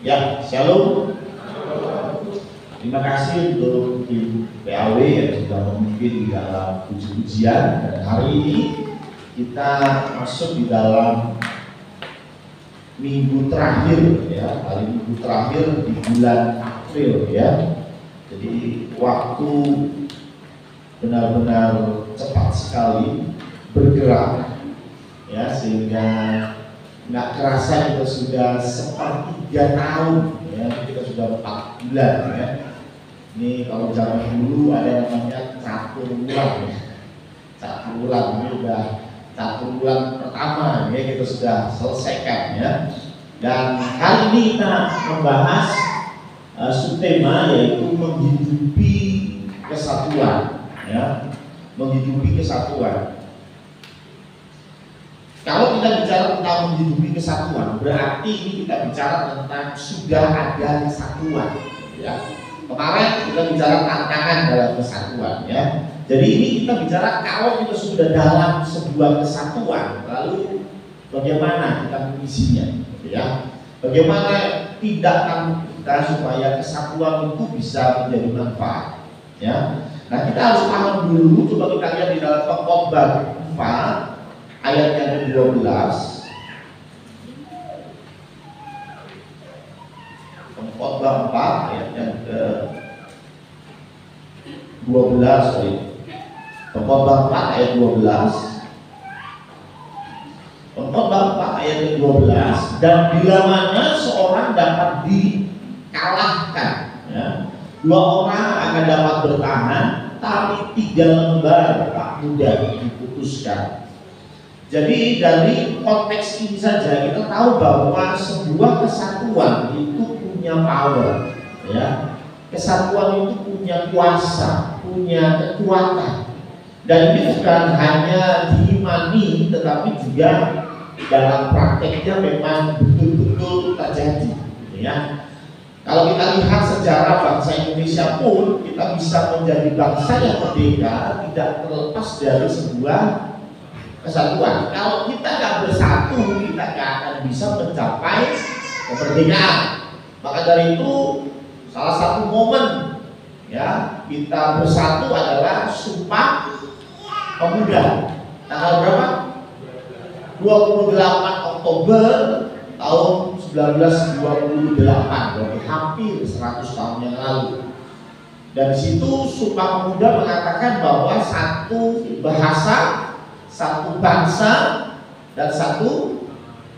Ya, shalom. Terima kasih untuk tim PAW yang sudah memimpin di dalam ujian, dan hari ini kita masuk di dalam minggu terakhir ya, hari minggu terakhir di bulan April ya. Jadi waktu benar-benar cepat sekali bergerak ya, sehingga nggak kerasa kita sudah sepertiga tahun ya, kita sudah 4 bulan ya. Ini kalau zaman dulu ada namanya catur bulan ya, catur bulan, ini udah catur bulan pertama ya, kita sudah selesaikan ya. Dan kali ini kita membahas subtema yaitu menghidupi kesatuan ya, menghidupi kesatuan. Kalau kita bicara tentang menghidupi kesatuan, berarti ini kita bicara tentang sudah ada kesatuan ya. Kemarin kita bicara tantangan dalam kesatuan ya. Jadi ini kita bicara kalau kita sudah dalam sebuah kesatuan, lalu bagaimana kita mengisinya ya. Bagaimana tindakan kita supaya kesatuan itu bisa menjadi manfaat ya. Nah, kita harus paham dulu, coba kita lihat di dalam Pengkhotbah 4 ayat yang ke-12. Pengkhotbah 4 ayat yang ke-12, Pengkhotbah 4 ayat 12. Pengkhotbah 4 ayat ke-12. Dan bila mana seorang dapat dikalahkan ya, 2 orang akan dapat bertahan, tapi 3 lembar tak mudah diputuskan. Jadi dari konteks ini saja kita tahu bahwa sebuah kesatuan itu punya power ya. Kesatuan itu punya kuasa, punya kekuatan. Dan ini bukan hanya diimani, tetapi juga dalam prakteknya memang betul-betul terjadi ya. Kalau kita lihat sejarah bangsa Indonesia pun, kita bisa menjadi bangsa yang merdeka tidak terlepas dari sebuah kesatuan. Kalau kita nggak bersatu, kita nggak akan bisa mencapai kemerdekaan. Maka dari itu salah satu momen ya kita bersatu adalah Sumpah Pemuda. Tanggal berapa? 28 Oktober tahun 1928, berarti hampir 100 tahun yang lalu. Dan di situ Sumpah Pemuda mengatakan bahwa satu bahasa, satu bangsa, dan satu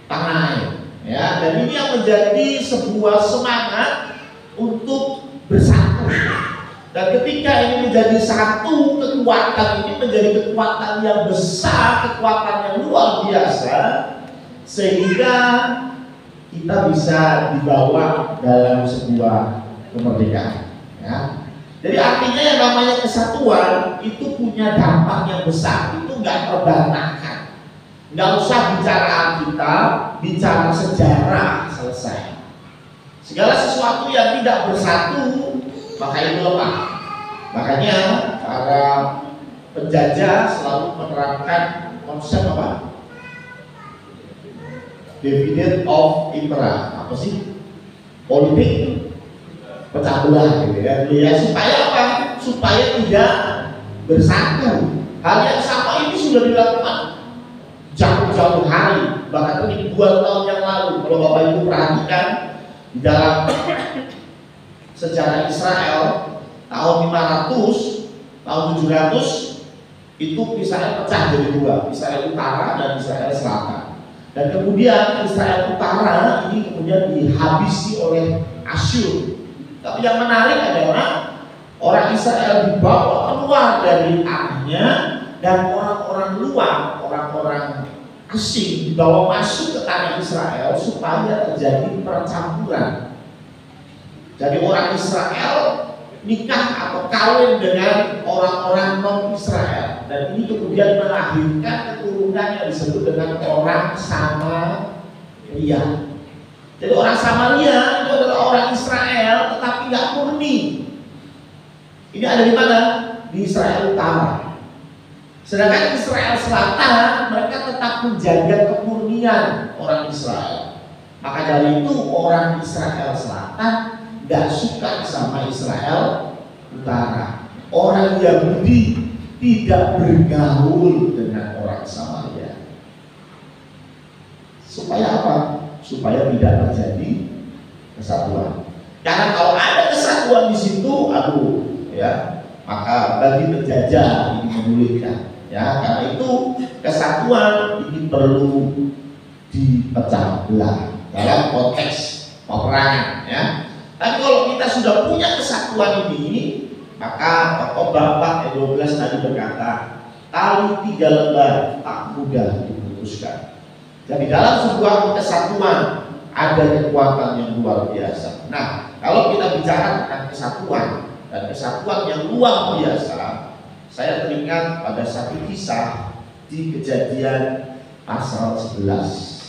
tanah air ya. Dan ini yang menjadi sebuah semangat untuk bersatu. Dan ketika ini menjadi satu, kekuatan ini menjadi kekuatan yang besar, kekuatan yang luar biasa, sehingga kita bisa dibawa dalam sebuah kemerdekaan ya. Jadi artinya yang namanya kesatuan itu punya dampak yang besar, itu nggak terbantahkan. Nggak usah bicara kita, bicara sejarah selesai. Segala sesuatu yang tidak bersatu maka itu lemah. Makanya para penjajah selalu menerapkan konsep apa? Dividend of impera. Apa sih? Politik pecah belah gitu ya. Ya supaya apa? Supaya tidak bersatu. Hal yang sama ini sudah dilakukan jauh-jauh hari, bahkan ribuan tahun yang lalu. Kalau Bapak Ibu perhatikan di dalam sejarah Israel tahun 500, tahun 700 itu Israel pecah jadi 2, Israel Utara dan Israel Selatan. Dan kemudian Israel Utara ini kemudian dihabisi oleh Asyur. Tapi yang menarik adalah orang Israel dibawa keluar dari tanahnya, dan orang-orang luar, orang-orang asing dibawa masuk ke tanah Israel supaya terjadi percampuran. Jadi orang Israel nikah atau kawin dengan orang-orang non-Israel, dan ini kemudian melahirkan keturunan yang disebut dengan orang Samaria. Jadi orang Samaria itu adalah orang Israel tetapi nggak murni. Ini ada di mana? Di Israel Utara. Sedangkan Israel Selatan mereka tetap menjaga kemurnian orang Israel. Maka dari itu orang Israel Selatan nggak suka sama Israel Utara. Orang Yahudi tidak bergaul dengan orang Samaria. Supaya apa? Supaya tidak terjadi kesatuan. Karena kalau ada kesatuan di situ, maka bagi penjajah ini menyulitkan. Ya, karena itu kesatuan ini perlu dipecah belah dalam konteks peperangan. Ya. Tapi kalau kita sudah punya kesatuan ini, maka Khotbah 4 ayat 12 tadi berkata, tali 3 lembar tak mudah diputuskan. Jadi dalam sebuah kesatuan ada kekuatan yang luar biasa. Nah, kalau kita bicara tentang kesatuan dan kesatuan yang luar biasa, saya teringat pada satu kisah di Kejadian pasal 11.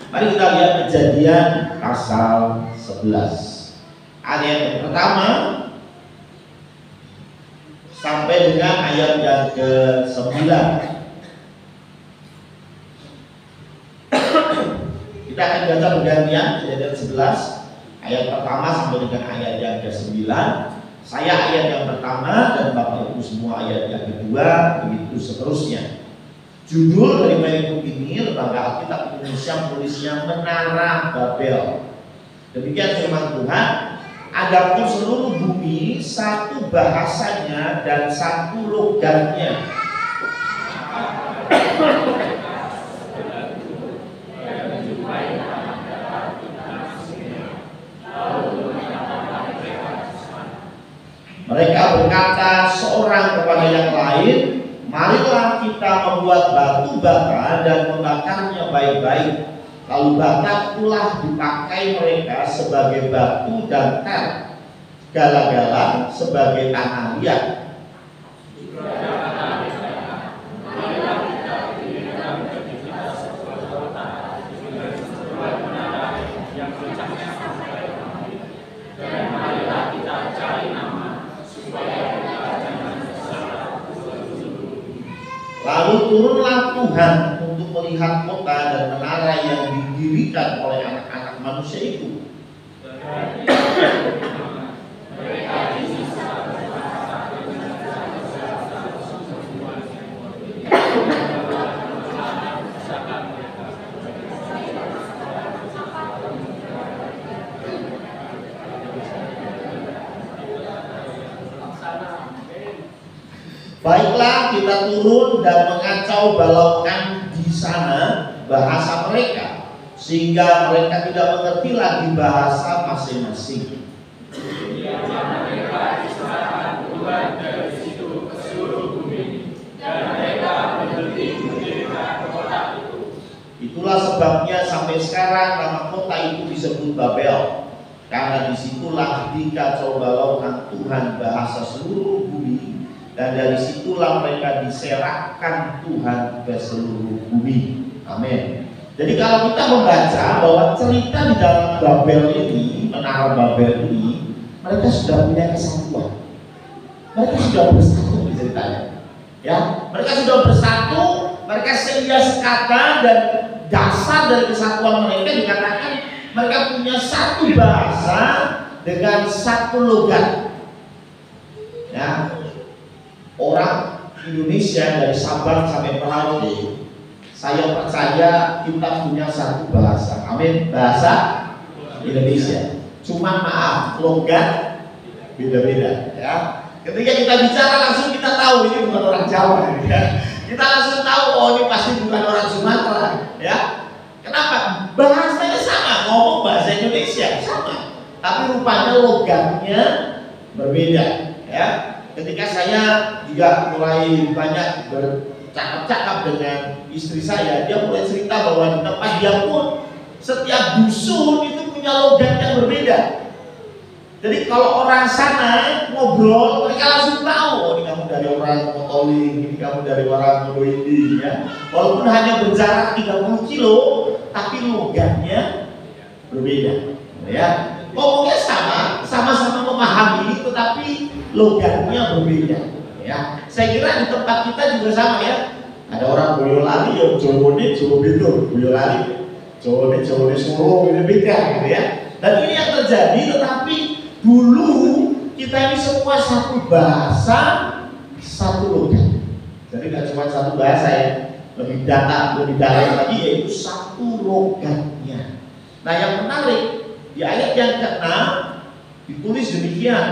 Mari kita lihat Kejadian pasal 11. Ayat yang pertama sampai dengan ayat yang ke-9. Kita akan baca bergantian Kejadian 11 ayat pertama sampai dengan ayat yang ke-9. Saya ayat yang pertama dan Bapak Ibu semua ayat yang kedua, begitu seterusnya. Judul dari minggu ini lembaga Alkitab Indonesia menulisnya Menara Babel. Demikian firman Tuhan, adapun seluruh bumi satu bahasanya dan satu logatnya. Mereka berkata seorang kepada yang lain, marilah kita membuat batu bata dan membakarnya baik-baik. Lalu bata itulah dipakai mereka sebagai batu dan ter, gala-gala sebagai tanah liat. Lalu turunlah Tuhan untuk melihat kota dan menara yang didirikan oleh anak-anak manusia itu. Baiklah, kita turun dan mengacau balaukan di sana bahasa mereka, sehingga mereka tidak mengerti lagi bahasa masing-masing. Mereka diserahkan Tuhan dari situ ke seluruh bumi, dan mereka berhenti mendirikan kota itu. Itulah sebabnya sampai sekarang nama kota itu disebut Babel, karena disitulah dikacau balaukan Tuhan bahasa seluruh bumi. Dan dari situlah mereka diserahkan Tuhan ke seluruh bumi. Amin. Jadi kalau kita membaca bahwa cerita di dalam Babel ini, menara Babel ini, mereka sudah punya kesatuan. Mereka sudah bersatu di ceritanya. Ya, mereka sudah bersatu, mereka seia sekata, dan dasar dari kesatuan mereka dikatakan mereka punya satu bahasa dengan satu logat. Ya. Orang Indonesia dari Sabang sampai Merauke, saya percaya kita punya satu bahasa. Amin. Bahasa Indonesia. Cuma maaf, logat beda-beda. Ya. Ketika kita bicara langsung kita tahu ini bukan orang Jawa. Ya. Kita langsung tahu oh ini pasti bukan orang Sumatera. Ya. Kenapa? Bahasanya sama, ngomong bahasa Indonesia sama, tapi rupanya logatnya berbeda. Ya. Ketika saya juga mulai banyak bercakap-cakap dengan istri saya, dia mulai cerita bahwa di tempat dia pun setiap dusun itu punya logat yang berbeda. Jadi kalau orang sana ngobrol, mereka langsung tahu, oh ini kamu dari orang Motoling, ini kamu dari orang Modoindi, ya. Walaupun hanya berjarak 30 kilo, tapi logatnya berbeda. Ya, ngomongnya sama-sama memahami, tetapi logatnya berbeda. Ya, saya kira di tempat kita juga sama ya. Ada orang Boyolali yang Jawane Jawa Beda, Boyolali. Jawa Solo beda gitu ya. Dan ini yang terjadi, tetapi dulu kita ini semua satu bahasa, satu logat. Jadi nggak cuma satu bahasa ya, lebih dalam lagi, yaitu satu logatnya. Nah yang menarik di ayat yang ke-6 ditulis demikian,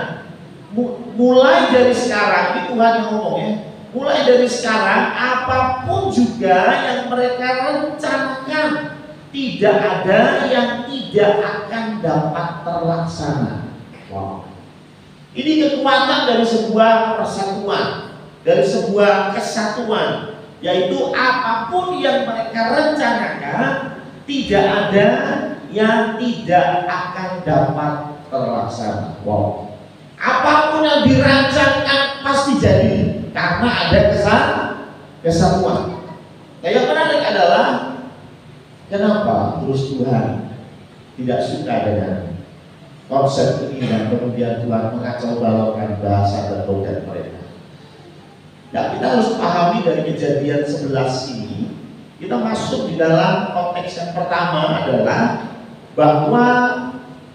mulai dari sekarang, ini Tuhan yang ngomong ya, mulai dari sekarang apapun juga yang mereka rencanakan, tidak ada yang tidak akan dapat terlaksana. Wow. Ini kekuatan dari sebuah persatuan, dari sebuah kesatuan, yaitu apapun yang mereka rencanakan, tidak ada yang tidak akan dapat terlaksana. Wow. Apapun yang dirancangkan pasti jadi, karena ada kesatuan. Nah, yang menarik adalah kenapa terus Tuhan tidak suka dengan konsep ini dan kemudian Tuhan mengacau balaukan bahasa dan logat mereka. Ya, kita harus pahami dari Kejadian 11 ini, kita masuk di dalam konteks yang pertama adalah bahwa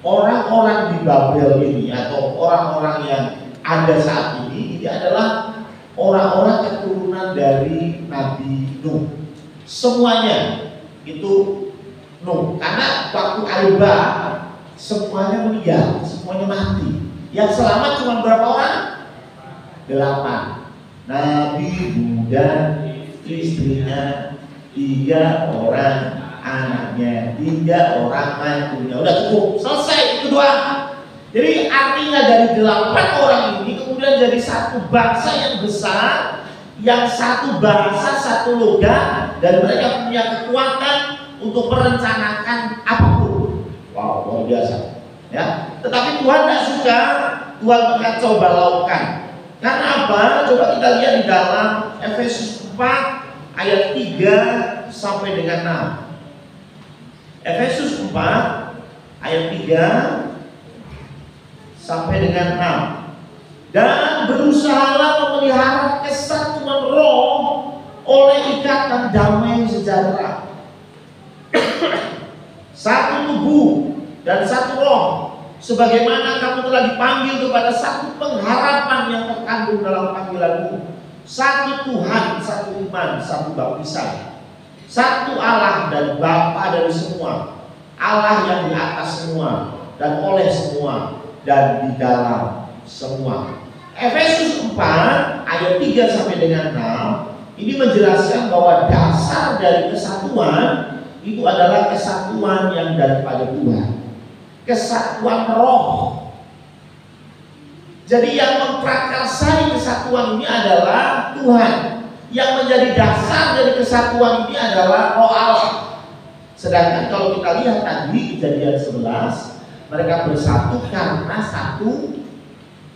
orang-orang di Babel ini atau orang-orang yang ada saat ini adalah orang-orang keturunan dari Nabi Nuh. Semuanya itu Nuh, karena waktu Alba semuanya meninggal, semuanya mati. Yang selamat cuma berapa orang? 8. Nabi Muda, istrinya, 3 orang anaknya, 3 orang mantunya. Udah cukup, selesai, itu doang. Jadi artinya dari 8 orang ini kemudian jadi satu bangsa yang besar, yang satu bahasa, satu logat, dan mereka punya kekuatan untuk merencanakan apapun. Wow, luar biasa. Ya, tetapi Tuhan tidak suka, Tuhan mengacau balaukan. Karena apa? Coba kita lihat di dalam Efesus 4 ayat 3 sampai dengan 6. Efesus 4 ayat 3 sampai dengan 6. Dan berusahalah memelihara kesatuan roh oleh ikatan damai sejahtera. Satu tubuh dan satu roh, sebagaimana kamu telah dipanggil kepada satu pengharapan yang terkandung dalam panggilanmu. Satu Tuhan, satu iman, satu baptisan, satu Allah dan Bapa dari semua, Allah yang di atas semua dan oleh semua dan di dalam semua. Efesus 4 ayat 3 sampai dengan 6 ini menjelaskan bahwa dasar dari kesatuan itu adalah kesatuan yang daripada Tuhan, kesatuan roh. Jadi yang memprakarsai kesatuan ini adalah Tuhan. Yang menjadi dasar dari kesatuan ini adalah roh Allah. Sedangkan kalau kita lihat tadi Kejadian 11, mereka bersatu karena satu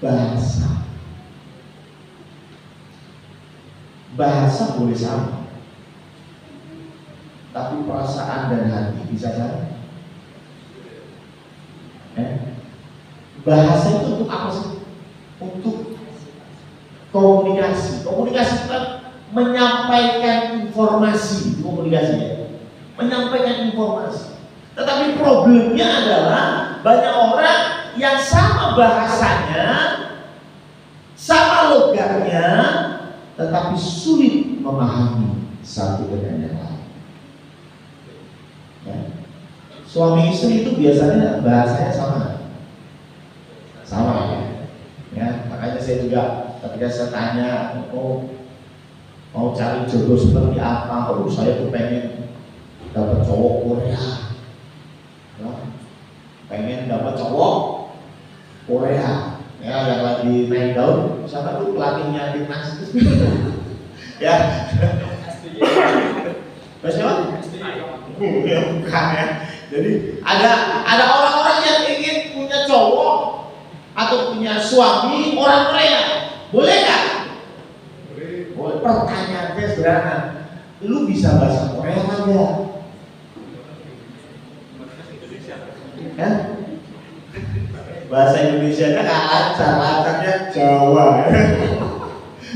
bahasa. Bahasa boleh sama, tapi perasaan dan hati bisa sama. Bahasa itu untuk apa sih? Untuk komunikasi. Komunikasi itu kan menyampaikan informasi. Komunikasi ya, menyampaikan informasi. Tetapi problemnya adalah banyak orang yang sama bahasanya, sama logatnya, tetapi sulit memahami satu dengan yang lain. Ya. Suami istri itu biasanya bahasanya sama ya. Makanya saya juga ketika saya tanya, mau cari jodoh seperti apa, saya tuh pengen dapat cowok Korea ya. Pengen dapat cowok Korea ya, yang lagi naik daun. Siapa tuh pelatihnya timnas itu ya. Siapa? Ya, bukan ya. Jadi ada orang-orang yang ingin punya cowok atau punya suami orang Korea, boleh nggak? Boleh. Pertanyaannya sederhana, lu bisa bahasa Korea nggak? Ya? Bahasa Indonesia-nya nggak lancar-lancarnya Jawa.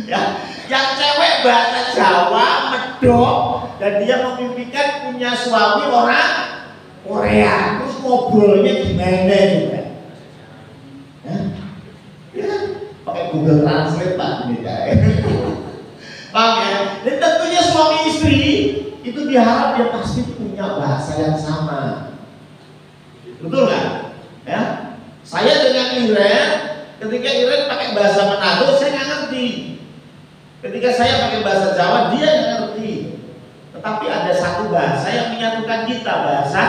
Ya, yang cewek bahasa Jawa medok dan dia memimpikan punya suami orang Korea, terus ngobrolnya gimana juga? Ya, pakai Google Translate Pak ini kayak. Paham ya? Dan tentunya suami istri itu diharap dia pasti punya bahasa yang sama. Betul nggak? Ya, saya dengan Iren, ketika Iren pakai bahasa Manado, saya nggak ngerti. Ketika saya pakai bahasa Jawa, dia nggak ngerti. Tetapi ada satu bahasa yang menyatukan kita, bahasa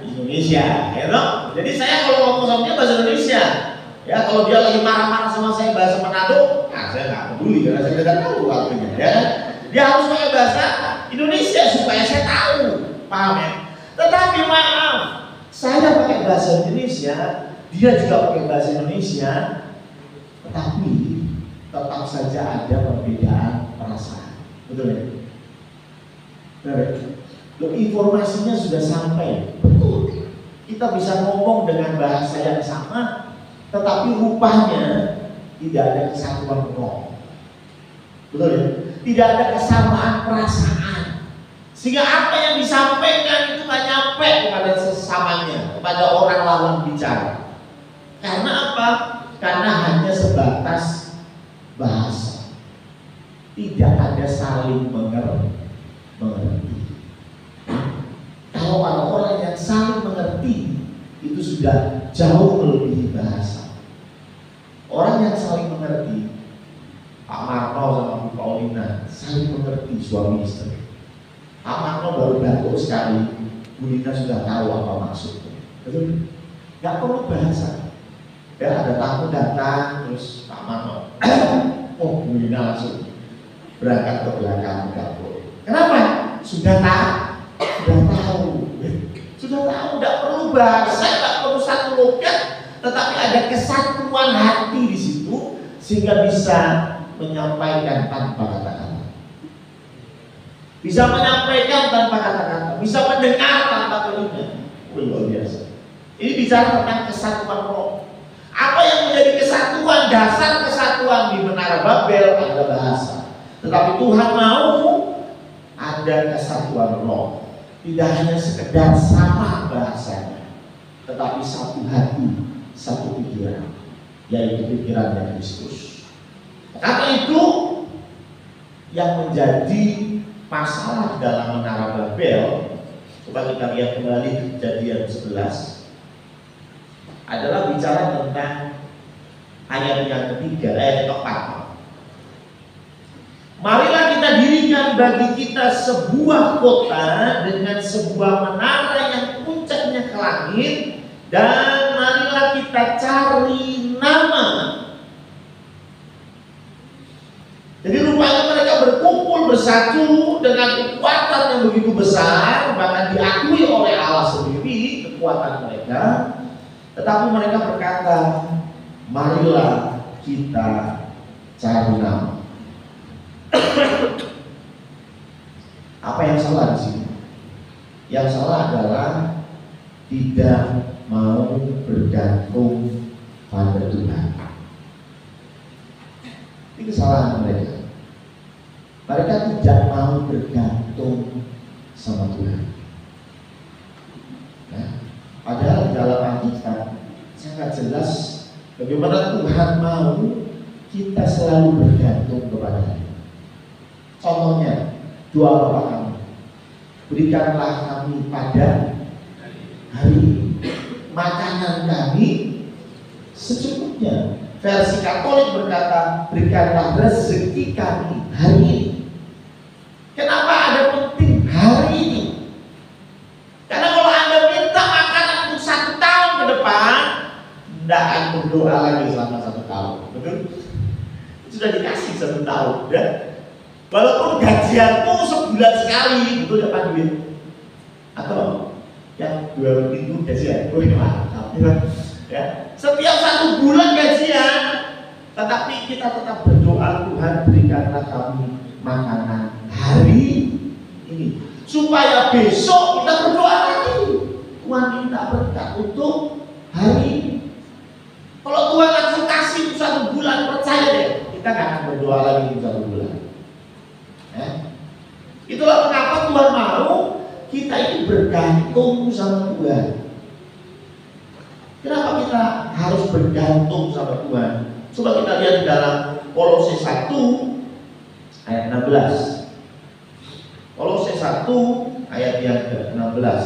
Indonesia, ya toh? Jadi saya kalau ngomong sama dia bahasa Indonesia, ya kalau dia lagi marah-marah sama saya bahasa Manado, nah saya nggak peduli karena saya tidak tahu artinya, ya. Dia harus pakai bahasa Indonesia supaya saya tahu, paham ya? Tetapi maaf, saya pakai bahasa Indonesia, dia juga pakai bahasa Indonesia, tetapi tetap saja ada perbedaan perasaan, betul ya? Loh, informasinya sudah sampai, betul. Kita bisa ngomong dengan bahasa yang sama, tetapi rupanya tidak ada kesatuan roh, betul ya? Tidak ada kesamaan perasaan, sehingga apa yang disampaikan itu nggak nyampe kepada sesamanya, kepada orang lawan bicara. Karena apa? Karena hanya sebatas bahasa, tidak ada saling mengerti. Kalau orang-orang yang saling mengerti itu sudah jauh melebihi bahasa. Orang yang saling mengerti, Pak Marno sama Bu Paulina saling mengerti suami istri. Pak Marno baru batuk sekali, Bu Lina sudah tahu apa maksudnya. Betul? Gak perlu bahasa. Ya, ada tamu datang, terus Pak Marno, oh Bu Lina langsung berangkat ke belakang dapur. Kenapa? Sudah tahu, tidak perlu bahasa, tidak perlu satu logat, tetapi ada kesatuan hati di situ sehingga bisa menyampaikan tanpa kata-kata, bisa menyampaikan tanpa kata-kata, bisa mendengar tanpa telinga. Luar biasa. Ini bicara tentang kesatuan roh. Apa yang menjadi kesatuan, dasar kesatuan di Menara Babel ada bahasa, tetapi Tuhan mau ada kesatuan roh. Tidak hanya sekedar sama bahasanya, tetapi satu hati, satu pikiran, yaitu pikiran yang Kristus. Karena itu yang menjadi masalah dalam Menara Babel, coba kita lihat kembali Kejadian 11, adalah bicara tentang ayat yang ketiga, ayat keempat. Marilah kita dirikan bagi kita sebuah kota dengan sebuah menara yang puncaknya ke langit, dan marilah kita cari nama. Jadi rupanya mereka berkumpul bersatu dengan kekuatan yang begitu besar, bahkan diakui oleh Allah sendiri kekuatan mereka. Tetapi mereka berkata, marilah kita cari nama. Apa yang salah di sini? Yang salah adalah tidak mau bergantung pada Tuhan. Ini kesalahan mereka. Mereka tidak mau bergantung sama Tuhan. Nah, padahal dalam Alkitab sangat jelas bagaimana Tuhan mau kita selalu bergantung kepada-Nya. Contohnya, doa Bapa kami, berikanlah kami pada hari ini makanan kami secukupnya. Versi Katolik berkata, berikanlah rezeki kami hari ini. Kenapa ada penting hari ini? Karena kalau Anda minta makanan untuk 1 tahun ke depan, tidak akan berdoa lagi selama 1 tahun. Betul? Sudah dikasih 1 tahun, ya? Walaupun gajianmu sebulan sekali, itu dapat duit. Atau yang 2 minggu gajian, mantap. Ya. Setiap 1 bulan gajian, tetapi kita tetap berdoa, Tuhan berikanlah kami makanan hari ini, supaya besok kita berdoa lagi, Tuhan minta berkat untuk hari ini. Kalau Tuhan langsung kasih 1 bulan, percaya deh, kita gak akan berdoa lagi 1 bulan. Itulah kenapa Tuhan mau kita ini bergantung sama Tuhan. Kenapa kita harus bergantung sama Tuhan? Coba kita lihat di dalam Kolose 1 ayat 16. Kolose 1 ayat yang ke-16.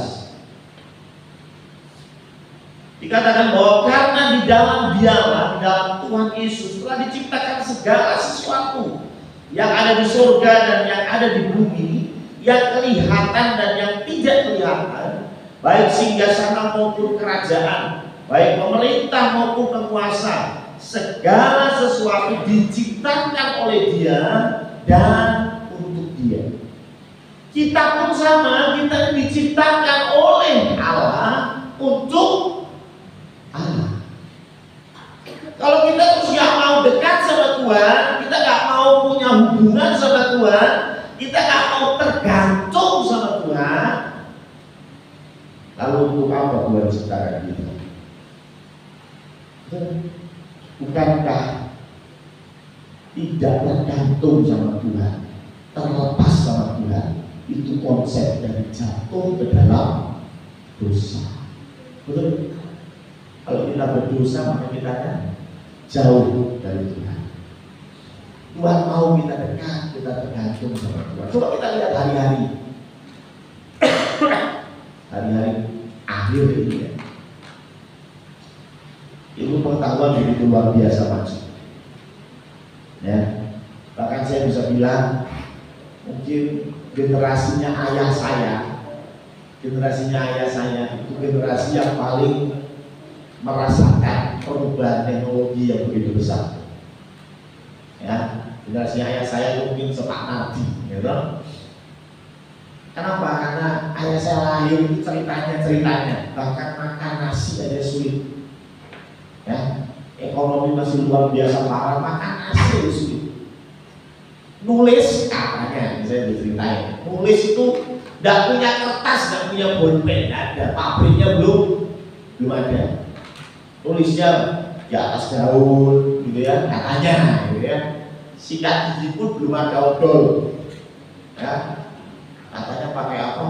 Dikatakan bahwa karena di dalam Dialah, di dalam Tuhan Yesus telah diciptakan segala sesuatu yang ada di surga dan yang ada di bumi, yang kelihatan dan yang tidak kelihatan, baik singgasana maupun kerajaan, baik pemerintah maupun penguasa. Segala sesuatu diciptakan oleh Dia dan untuk Dia. Kita pun sama, kita diciptakan oleh Allah untuk Allah. Kalau kita terus gak mau dekat sama Tuhan, kita gak mau punya hubungan sama Tuhan, kita gak mau tergantung sama Tuhan, lalu untuk apa Tuhan ciptakan kita? Bukankah tidak tergantung sama Tuhan, terlepas sama Tuhan, itu konsep dari jatuh ke dalam dosa. Betul? Kalau kita berdosa maka kita akan jauh dari Tuhan. Tuhan mau kita dekat, kita tergantung sama Tuhan. Coba kita lihat hari-hari akhir ini ya. Ilmu pengetahuan begitu luar biasa maju. Ya, bahkan saya bisa bilang mungkin generasinya ayah saya itu generasi yang paling merasakan perubahan teknologi yang begitu besar. Ya, generasi ayah saya mungkin sepak nadi, gitu. Kenapa? Karena ayah saya lahir itu ceritanya, bahkan makan nasi aja sulit. Ya, ekonomi masih luar biasa parah, makan nasi aja sulit. Nulis katanya, saya diceritain, nulis itu tidak punya kertas, tidak punya bolpen, ada pabriknya belum ada. Tulisnya di atas daun, gitu ya, katanya, gitu ya. Sikat gigi pun belum ada odol, ya. Katanya pakai apa?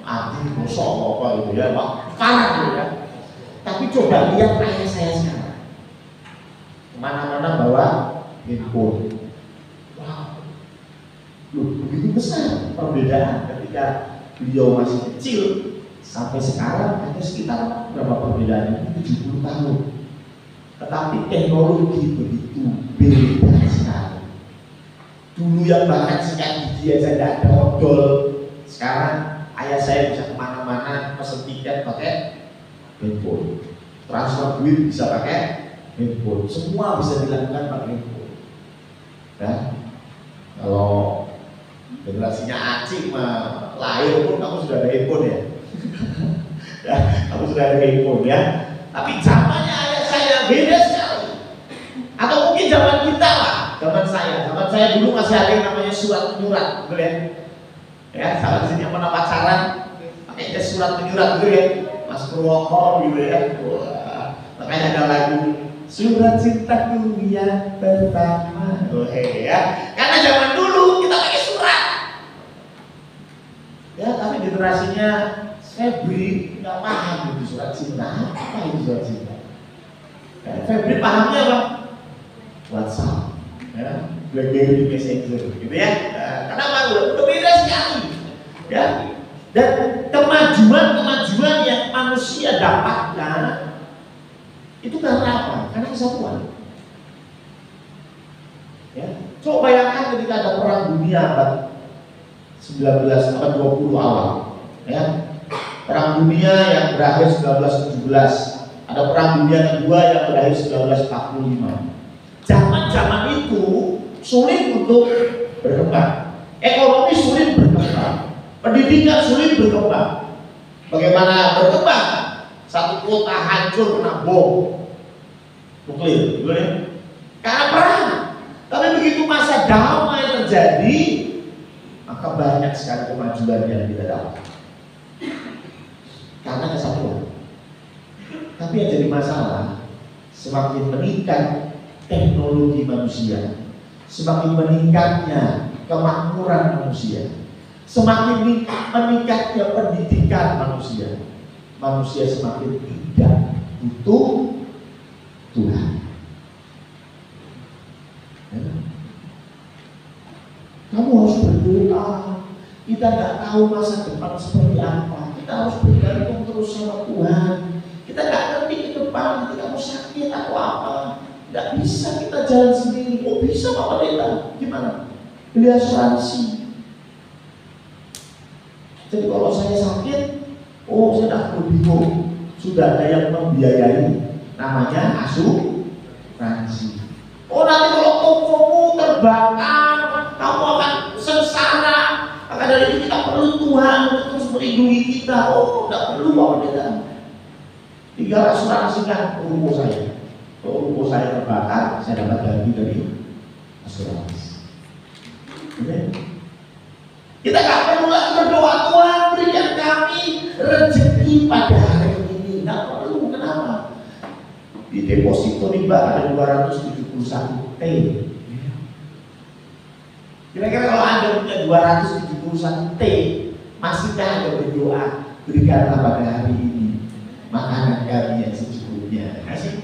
Adi, gosok apa gitu ya, parah gitu ya. Tapi coba lihat ayah saya sekarang, kemana-mana bawa handphone. Wow, loh, begitu besar perbedaan ketika beliau masih kecil sampai sekarang. Ada sekitar berapa perbedaannya? 70 tahun. Tetapi teknologi begitu beda sekali. Dulu yang bahkan sikat gigi aja tidak ada odol, sekarang ayah saya bisa kemana-mana pesen tiket pakai handphone, transfer duit bisa pakai handphone, semua bisa dilakukan pakai handphone. Ya, kalau generasinya Acik mah lahir pun kamu sudah ada handphone ya. Ya, kamu sudah ada handphone ya. Tapi zamannya ayah saya beda sekali. Atau mungkin zaman kita lah, zaman saya dulu masih ada yang namanya surat menyurat, betul ya? Ya, salah sini yang pernah pacaran pakai surat menyurat, betul ya? Mas Purwoko gitu ya. Wah, makanya ada lagu Surat Cintaku yang pertama. Ya. Karena zaman dulu kita pakai surat. Ya, tapi generasinya Febri nggak paham itu surat cinta. Apa itu surat cinta? Ya, Febri pahamnya apa? WhatsApp, ya, BlackBerry Messenger, gitu ya. Kenapa? Udah beda sekali. Ya. Dan kemajuan yang manusia dapatkan itu karena apa? Karena kesatuan. Ya, coba bayangkan ketika ada perang dunia abad 19 abad 20 awal, ya. Perang dunia yang berakhir 1917, ada perang dunia kedua yang berakhir 1945. Zaman itu sulit untuk berkembang, ekonomi sulit berkembang, pendidikan sulit berkembang. Bagaimana berkembang? Satu kota hancur kena bom nuklir, gitu ya? Karena perang. Tapi begitu masa damai terjadi, maka banyak sekali kemajuan yang kita dapat karena kesatuan. Tapi yang jadi masalah, semakin meningkat teknologi manusia, semakin meningkatnya kemakmuran manusia, Semakin meningkatnya pendidikan manusia semakin tidak butuh Tuhan. Kamu harus berdoa. Kita nggak tahu masa depan seperti apa. Kita harus bergantung terus sama Tuhan. Kita nggak ngerti ke depan nanti kamu sakit atau apa. Nggak bisa kita jalan sendiri. Oh bisa Pak Pendeta? Gimana? Beli asuransi. Jadi kalau saya sakit, oh saya tak perlu bingung. Sudah ada yang membiayai. Namanya asuransi. Oh nanti kalau tokomu terbakar, kamu akan sengsara. Maka dari itu kita perlu Tuhan untuk terus melindungi kita. Oh tidak perlu Pak Pendeta. Tinggal asuransikan ruko saya. Kalau ruko saya terbakar, saya dapat ganti dari asuransi. Kita nggak perlu lagi berdoa, Tuhan berikan kami rezeki pada hari ini. Nggak perlu, kenapa? Di deposito riba ada 271 T. Kira-kira kalau Anda punya 271 T, masihkah Anda berdoa berikanlah pada hari ini makanan kami yang secukupnya? Kasih?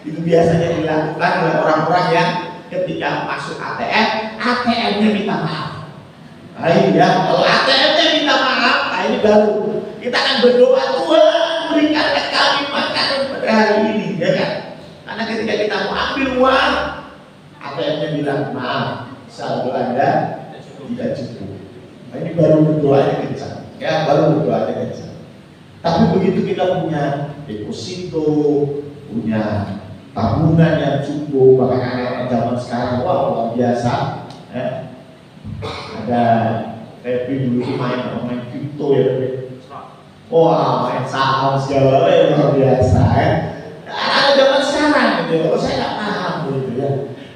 Itu biasanya dilakukan oleh orang-orang yang ketika masuk ATM, ATM-nya minta maaf. Nah, ya, kalau ATM-nya minta maaf, nah ini baru kita akan berdoa, Tuhan berikan kami makanan pada hari ini, ya kan? Karena ketika kita mau ambil uang, ATM-nya bilang maaf, saldo Anda tidak cukup. Nah, ini baru berdoanya kencang, ya baru berdoanya kencang. Tapi begitu kita punya deposito, punya tabungan yang cukup, bahkan anak-anak zaman sekarang wah luar biasa. Ada kayak dulu main kripto ya, wah main saham segala luar biasa. Anak zaman sekarang gitu, kalau saya nggak paham gitu ya.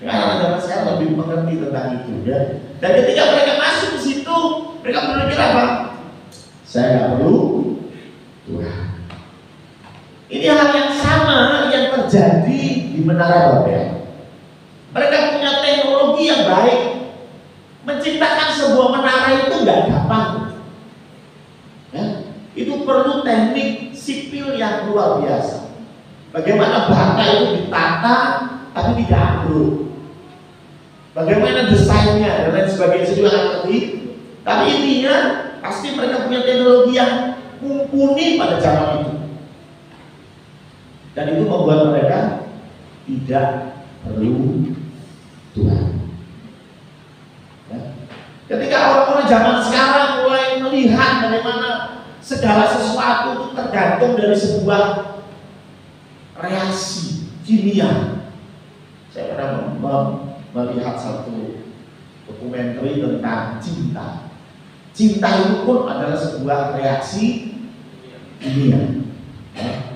Anak zaman sekarang lebih mengerti tentang itu ya. Dan ketika mereka masuk ke situ, mereka berpikir apa? Saya nggak perlu Tuhan. Ini hal yang sama yang terjadi di Menara Babel. Mereka punya teknologi yang baik. Menciptakan sebuah menara itu nggak gampang. Ya, itu perlu teknik sipil yang luar biasa. Bagaimana bata itu ditata tapi tidak ambruk. Bagaimana desainnya dan lain sebagainya saya juga nggak ngerti. Tapi intinya pasti mereka punya teknologi yang mumpuni pada zaman itu. Dan itu membuat mereka tidak perlu Tuhan. Ya. Ketika orang-orang zaman sekarang mulai melihat bagaimana segala sesuatu itu tergantung dari sebuah reaksi kimia. Saya pernah melihat satu dokumenter tentang cinta. Cinta itu pun adalah sebuah reaksi kimia. Ya.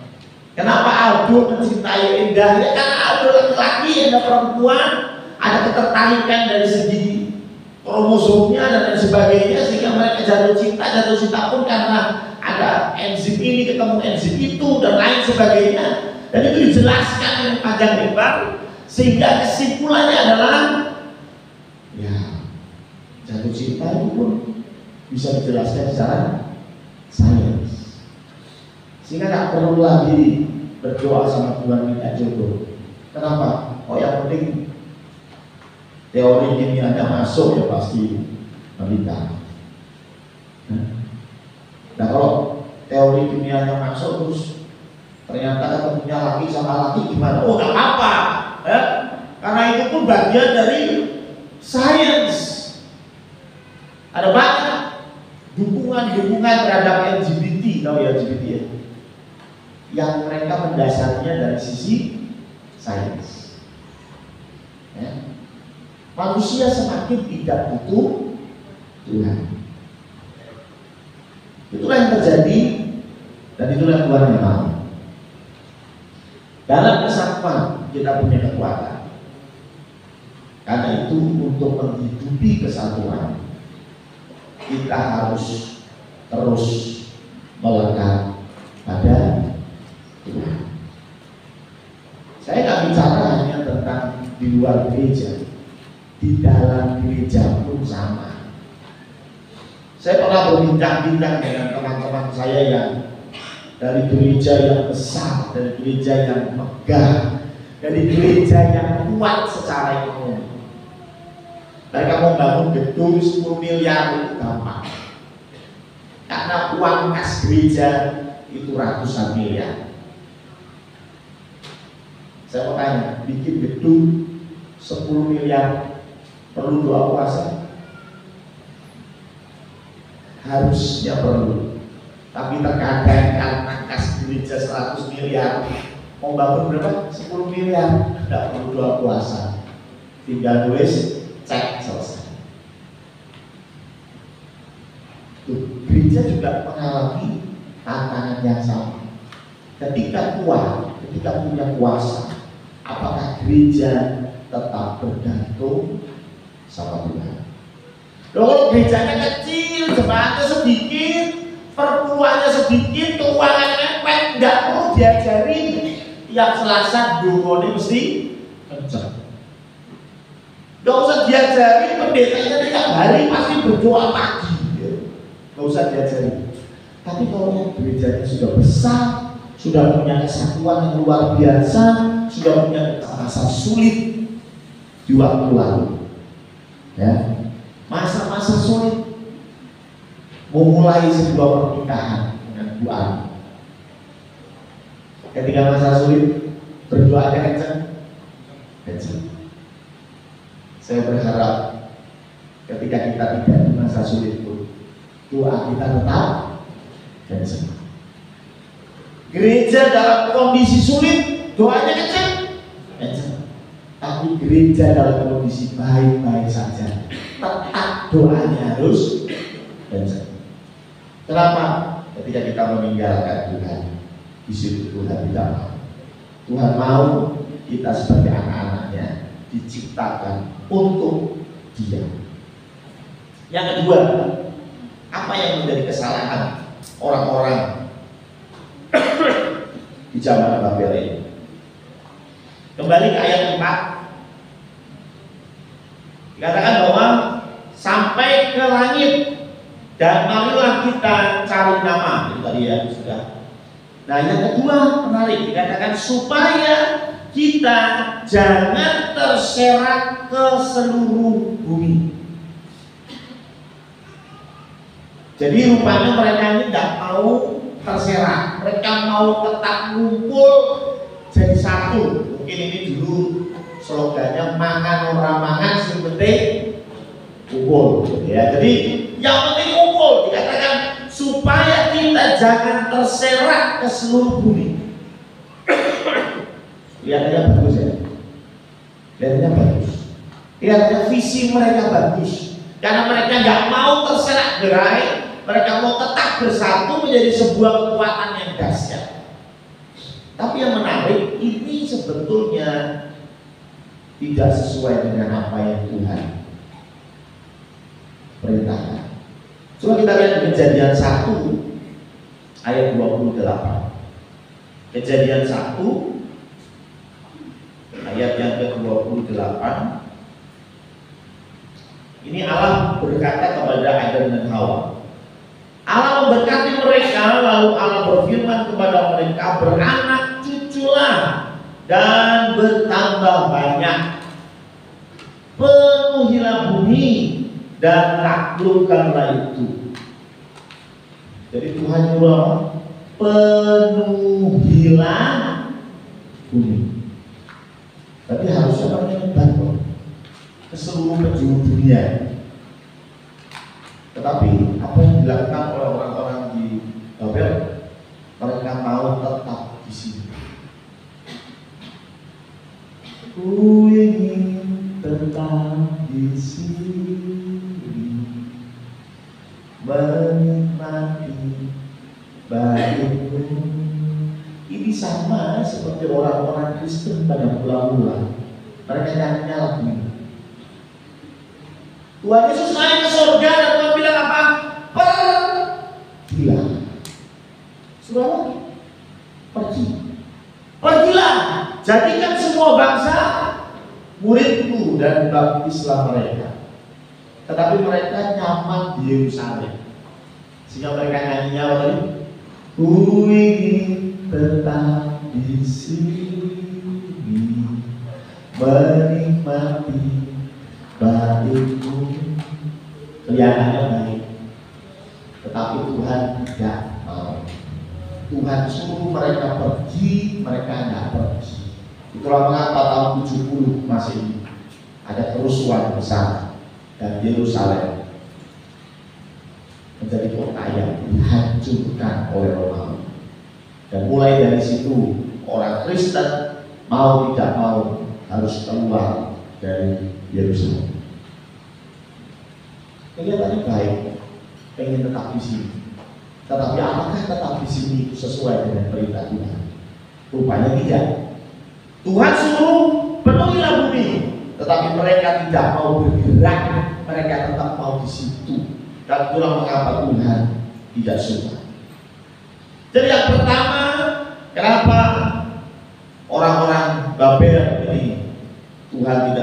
Kenapa Aldo mencintai Endah? Ya karena Aldo laki-laki, Endah perempuan, ada ketertarikan dari segi kromosomnya dan lain sebagainya, sehingga mereka jatuh cinta pun karena ada enzim ini ketemu enzim itu dan lain sebagainya. Dan itu dijelaskan dengan panjang lebar, sehingga kesimpulannya adalah ya jatuh cinta itu pun bisa dijelaskan secara sains. Sehingga tak perlu lagi berdoa sama Tuhan minta jodoh. Kenapa? Oh yang penting teori kimianya masuk ya pasti menikah. Nah kalau teori kimianya masuk terus ternyata ketemunya laki sama laki gimana? Oh nggak apa-apa, ya? Karena itu pun bagian dari sains. Ada banyak dukungan terhadap LGBT, tahu ya LGBT ya? Yang mereka mendasarnya dari sisi sains. Ya. Manusia semakin tidak butuh Tuhan. Itulah yang terjadi dan itulah yang Tuhan yang mau. Dalam kesatuan kita punya kekuatan. Karena itu untuk menghidupi kesatuan kita harus terus melekat pada Tuhan. Saya nggak bicara hanya tentang di luar gereja, di dalam gereja pun sama. Saya pernah berbincang-bincang dengan teman-teman saya yang dari gereja yang besar, dari gereja yang megah, dari gereja yang kuat secara ekonomi. Mereka mau bangun gedung 10 miliar itu gampang, karena uang kas gereja itu ratusan miliar. Saya mau tanya, bikin gedung 10 miliar perlu doa puasa? Harusnya perlu. Tapi terkadang karena kas gereja 100 miliar, mau bangun berapa? 10 miliar, tidak perlu doa puasa. Tinggal tulis, cek, selesai. Tuh, gereja juga mengalami tantangan yang sama. Ketika kuat, ketika punya kuasa, apakah gereja tetap bergantung sama Tuhan? Loh, kalau gerejanya kecil, jemaatnya sedikit, perpuluhannya sedikit, keuangannya mepet, nggak perlu diajarin. Tiap Selasa dungone mesti kenceng. Nggak usah diajarin, pendetanya tiap hari pasti berdoa pagi. Nggak usah diajarin. Tapi kalau yang gerejanya sudah besar, sudah punya kesatuan yang luar biasa, sudah punya masa sulit di waktu lalu, ya, masa-masa sulit memulai sebuah pernikahan dengan Bu Ani. Ketika masa sulit, berdoanya kencang. Saya berharap ketika kita tidak di masa sulit pun, doa kita tetap kencang. Gereja dalam kondisi sulit, doanya kencang. Tapi gereja dalam kondisi baik-baik saja, tetap doanya harus kencang. Kenapa? Ketika kita meninggalkan Tuhan, di situ Tuhan tidak mau. Tuhan mau kita sebagai anak-anaknya diciptakan untuk Dia. Yang kedua, apa yang menjadi kesalahan orang-orang di zaman Babel ini? Kembali ke ayat 4. Dikatakan bahwa sampai ke langit dan marilah kita cari nama. Itu tadi ya sudah. Nah, yang kedua menarik, dikatakan supaya kita jangan terserak ke seluruh bumi. Jadi rupanya mereka ini tidak mau terserak, mereka mau tetap ngumpul jadi satu. Mungkin ini dulu slogannya mangan orang mangan, yang penting kumpul, ya. Jadi yang penting kumpul, dikatakan supaya kita jangan terserak ke seluruh bumi. Kelihatannya bagus ya, kelihatannya bagus, kelihatannya visi mereka bagus, karena mereka nggak mau terserak gerai, mereka mau tetap bersatu menjadi sebuah kekuatan yang dahsyat. Tapi yang menarik, ini sebetulnya tidak sesuai dengan apa yang Tuhan perintahkan. Coba kita lihat Kejadian 1 ayat 28. Kejadian 1 ayat yang ke-28. Ini Allah berkata kepada Adam dan Hawa. Allah memberkati mereka, lalu Allah berfirman kepada mereka, beranak cuculah dan bertambah banyak, penuhilah bumi dan taklukkanlah itu. Jadi Tuhan nyuruh penuhilah bumi. Tapi harusnya menyebar ke seluruh penjuru dunia. Tetapi apa yang dilakukan oleh orang-orang di Babel, mereka mau tetap di sini. Ku ingin tetap di sini, menikmati baikmu. Ini sama seperti orang-orang Kristen pada mula-mula. Mereka nyanyinya lagu ini. Tuhan Yesus naik ke surga dan Tuhan bilang apa? Pergilah. Saudara, pergi. Pergilah. Jadikan semua bangsa muridku dan baptislah mereka. Tetapi mereka nyaman di Yerusalem, sehingga mereka nyanyinya apa tadi? Ku ingin tetap di sini, menikmati baikmu. Kelihatannya baik, tetapi Tuhan tidak mau. Tuhan suruh mereka pergi, mereka tidak pergi. Itulah mengapa tahun 70 Masehi ada kerusuhan besar dan Yerusalem menjadi kota yang dihancurkan oleh Romawi. Dan mulai dari situ orang Kristen mau tidak mau harus keluar dari Yerusalem. Kelihatannya baik, pengen tetap di sini. Tetapi apakah tetap di sini itu sesuai dengan perintah Tuhan? Rupanya tidak. Tuhan suruh penuhilah bumi, tetapi mereka tidak mau bergerak, mereka tetap mau di situ. Dan itulah mengapa Tuhan tidak suka. Jadi yang pertama, kenapa orang-orang Babel ini Tuhan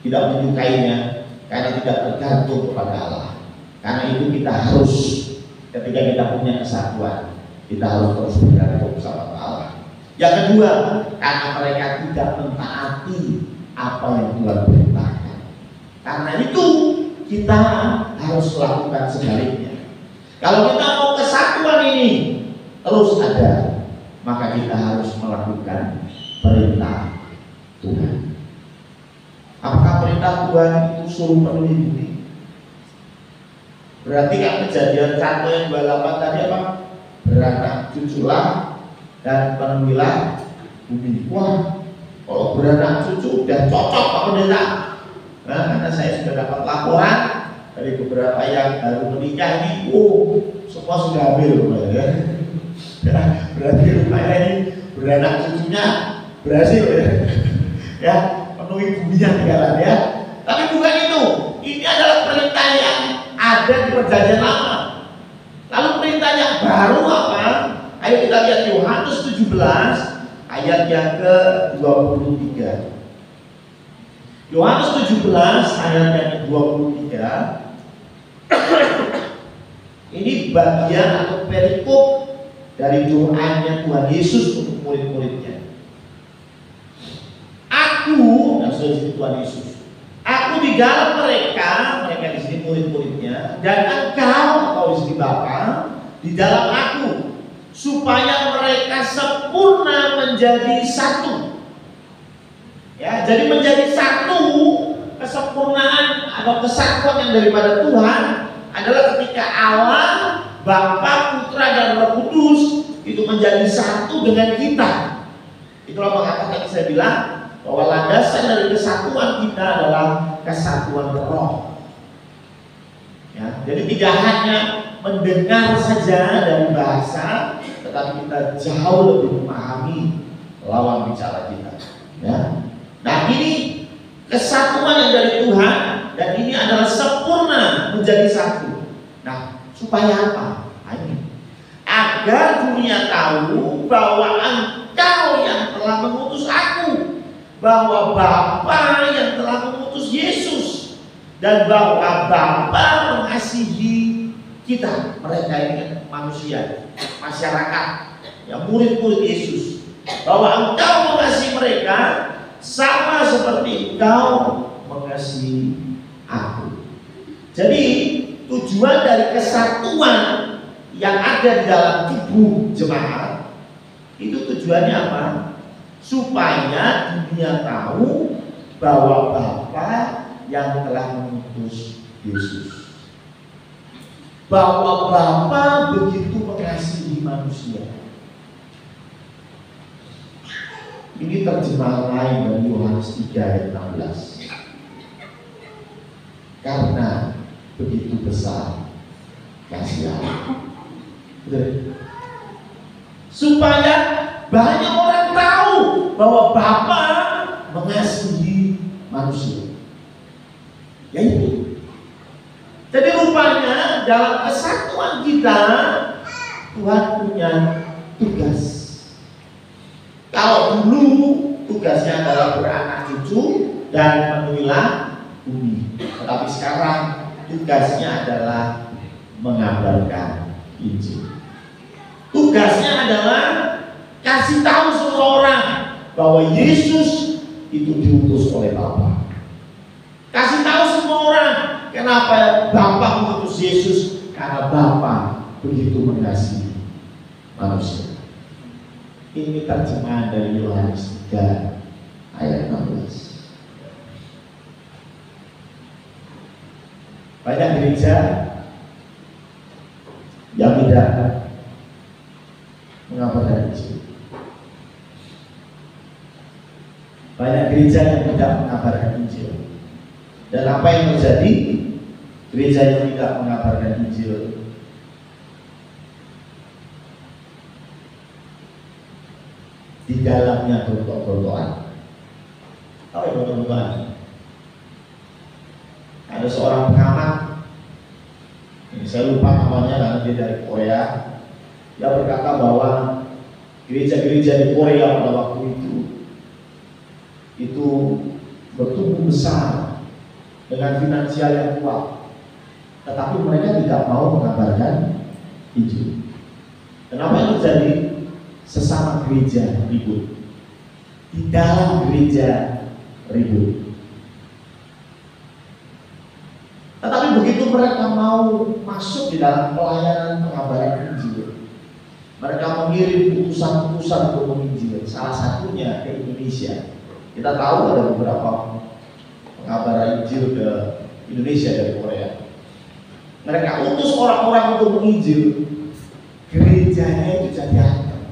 tidak menyukainya? Karena tidak tergantung kepada Allah. Karena itu kita harus, ketika kita punya kesatuan, kita harus terus bergantung sama Allah. Yang kedua, karena mereka tidak mentaati apa yang Tuhan perintahkan. Karena itu kita harus lakukan sebaliknya. Kalau kita mau kesatuan ini terus ada, maka kita harus melakukan perintah Tuhan. Apakah perintah Tuhan itu suruh penuhi bumi? Berarti kan Kejadian 1 ayat 28 tadi apa? Beranak cuculah dan penuhilah bumi. Wah, kalau beranak cucu udah cocok Pak Pendeta. Nah, karena saya sudah dapat laporan dari beberapa yang baru menikah ini, semua sudah hamil, ya. Berarti rupanya ini beranak cucunya berhasil, ya, penuhi buminya tinggalan, ya. Tapi bukan itu. Ini adalah perintah yang ada di Perjanjian Lama. Lalu perintah yang baru apa? Ayo kita lihat Yohanes 17 ayat yang ke-23. Yohanes 17 ayat yang ke-23. Ini bagian atau perikop dari doanya Tuhan Yesus untuk murid-muridnya. Aku, dan sudah disebut Tuhan Yesus, aku di dalam mereka di sini murid-muridnya, dan engkau di sini Bapa, di dalam aku, supaya mereka sempurna menjadi satu. Ya, jadi menjadi satu, kesempurnaan atau kesatuan yang daripada Tuhan adalah ketika Allah, Bapa, Putra, dan Roh Kudus itu menjadi satu dengan kita. Itulah mengapa tadi saya bilang bahwa landasan dari kesatuan kita adalah kesatuan roh. Ya, jadi tidak hanya mendengar saja dari bahasa, tetapi kita jauh lebih memahami lawan bicara kita. Ya. Nah, ini kesatuan yang dari Tuhan, dan ini adalah sempurna menjadi satu. Nah, supaya apa? Ini agar dunia tahu bahwa engkau yang telah mengutus aku, bahwa Bapa yang telah mengutus Yesus, dan bahwa Bapa mengasihi kita. Mereka ini manusia, masyarakat, yang murid-murid Yesus, bahwa engkau mengasihi mereka sama seperti engkau mengasihi aku. Jadi tujuan dari kesatuan yang ada di dalam tubuh jemaat itu tujuannya apa? Supaya dunia tahu bahwa Bapa yang telah mengutus Yesus, bahwa Bapa begitu mengasihi manusia. Ini terjemahan lain dari Yohanes 3 ayat 16. Karena begitu besar kasih Allah, supaya banyak orang tahu bahwa Bapa mengasihi manusia. Ya itu. Jadi rupanya dalam kesatuan kita Tuhan punya tugas. Kalau dulu tugasnya adalah beranak cucu, dan penuhilah bumi. Tetapi sekarang tugasnya adalah mengabarkan Injil. Tugasnya adalah kasih tahu semua orang bahwa Yesus itu diutus oleh Bapa. Kasih tahu semua orang kenapa Bapa mengutus Yesus, karena Bapa begitu mengasihi manusia. Ini terjemahan dari Yohanes 3 ayat 16. Banyak gereja yang tidak mengabarkan Injil. Banyak gereja yang tidak mengabarkan Injil. Dan apa yang terjadi? Gereja yang tidak mengabarkan Injil di dalamnya gontok-gontokan. Tahu ya gontok-gontokan? Ada seorang pengamat, ini saya lupa namanya karena dia dari Korea. Dia berkata bahwa gereja-gereja di Korea pada waktu itu bertumbuh besar dengan finansial yang kuat, tetapi mereka tidak mau mengabarkan Injil. Kenapa yang terjadi? Sesama gereja ribut, di dalam gereja ribut. Tetapi begitu mereka mau masuk di dalam pelayanan pengabaran Injil, mereka mengirim utusan-utusan untuk menginjil. Salah satunya ke Indonesia. Kita tahu ada beberapa pengabaran Injil ke Indonesia dari Korea. Mereka utus orang-orang untuk menginjil, gerejanya itu jadi hancur.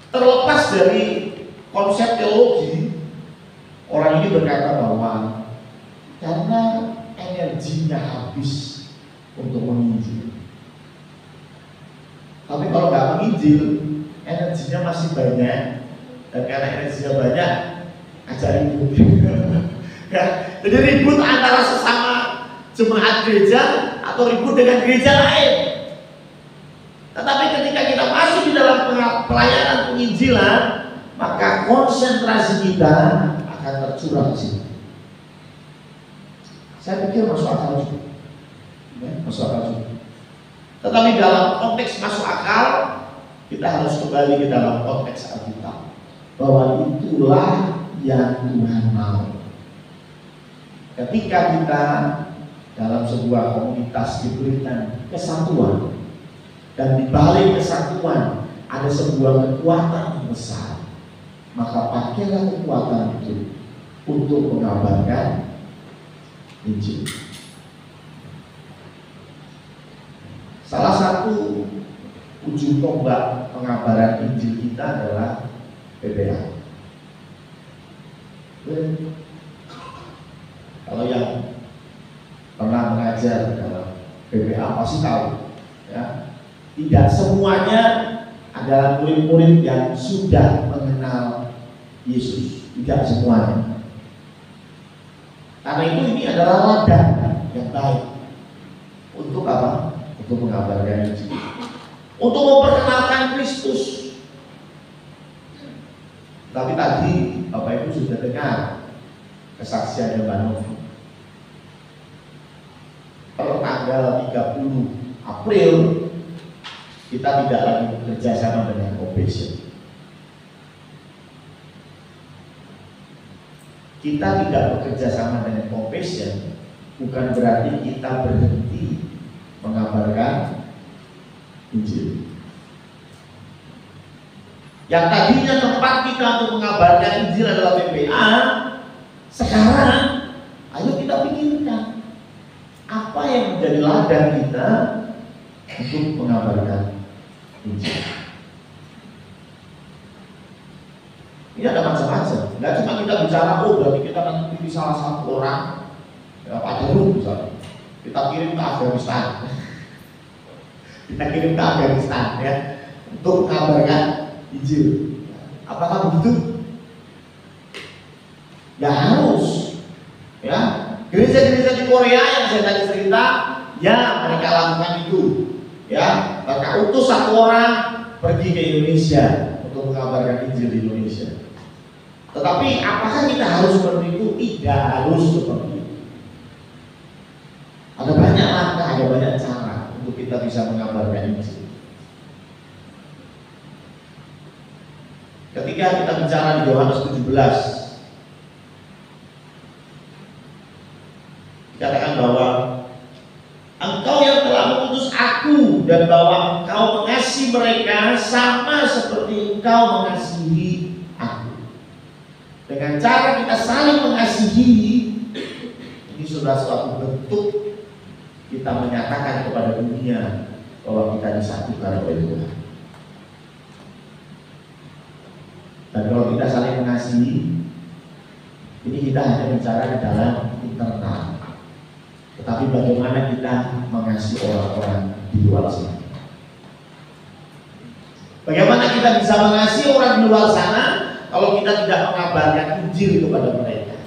Terlepas dari konsep teologi, orang ini berkata bahwa karena energinya habis untuk menginjil. Tapi kalau nggak menginjil, energinya masih banyak, dan karena energinya banyak, ajak ribut. Jadi ribut antara sesama jemaat gereja atau ribut dengan gereja lain. Tetapi ketika kita masuk di dalam pelayanan penginjilan, maka konsentrasi kita akan tercurah di sini. Saya pikir masuk akal juga, masuk akal juga. Tetapi dalam konteks masuk akal, kita harus kembali ke dalam konteks Alkitab, bahwa itulah yang Tuhan mau. Ketika kita dalam sebuah komunitas diberikan kesatuan, dan di balik kesatuan ada sebuah kekuatan yang besar, maka pakailah kekuatan itu untuk mengabarkan Injil. Salah satu ujung tombak pengabaran Injil kita adalah PPA. Kalau yang pernah mengajar dalam PPA pasti tahu, ya, tidak semuanya adalah murid-murid yang sudah mengenal Yesus, tidak semuanya. Karena itu ini adalah ladang yang baik untuk apa? Untuk mengabarkan Injil, untuk memperkenalkan Kristus. Tapi tadi Bapak Ibu sudah dengar kesaksian Mbak Novi. Per tanggal 30 April kita tidak lagi bekerja sama dengan Compassion. Kita tidak bekerja sama dengan Compassion bukan berarti kita berhenti mengabarkan Injil. Yang tadinya tempat kita untuk mengabarkan Injil adalah PPA, sekarang ayo kita pikirkan apa yang menjadi ladang kita untuk mengabarkan Injil. Ini ada macam-macam. Nggak cuma kita bicara, oh berarti kita akan pilih salah satu orang, ya, Pak Deru misalnya, kita kirim ke Afghanistan, kita kirim ke Afghanistan, ya, untuk mengabarkan Injil. Apakah begitu? Ya harus, ya. Gereja-gereja di Korea yang saya tadi cerita, ya mereka lakukan itu, ya. Mereka utus satu orang pergi ke Indonesia untuk mengabarkan Injil di Indonesia. Tetapi Tetapi apakah kita harus seperti itu? Tidak harus seperti itu. Ada banyak langkah, ada banyak cara untuk kita bisa mengabarkan Injil. Ketika kita bicara di Yohanes 17, dikatakan bahwa engkau yang telah mengutus aku, dan bahwa engkau mengasihi mereka sama seperti engkau mengasihi aku. Dengan cara kita saling mengasihi, ini sudah suatu bentuk kita menyatakan kepada dunia bahwa kita disatukan oleh Tuhan. Dan kalau kita saling mengasihi, ini kita hanya bicara di dalam internal. Tetapi bagaimana kita mengasihi orang-orang di luar sana? Bagaimana kita bisa mengasihi orang di luar sana kalau kita tidak mengabarkan Injil kepada mereka?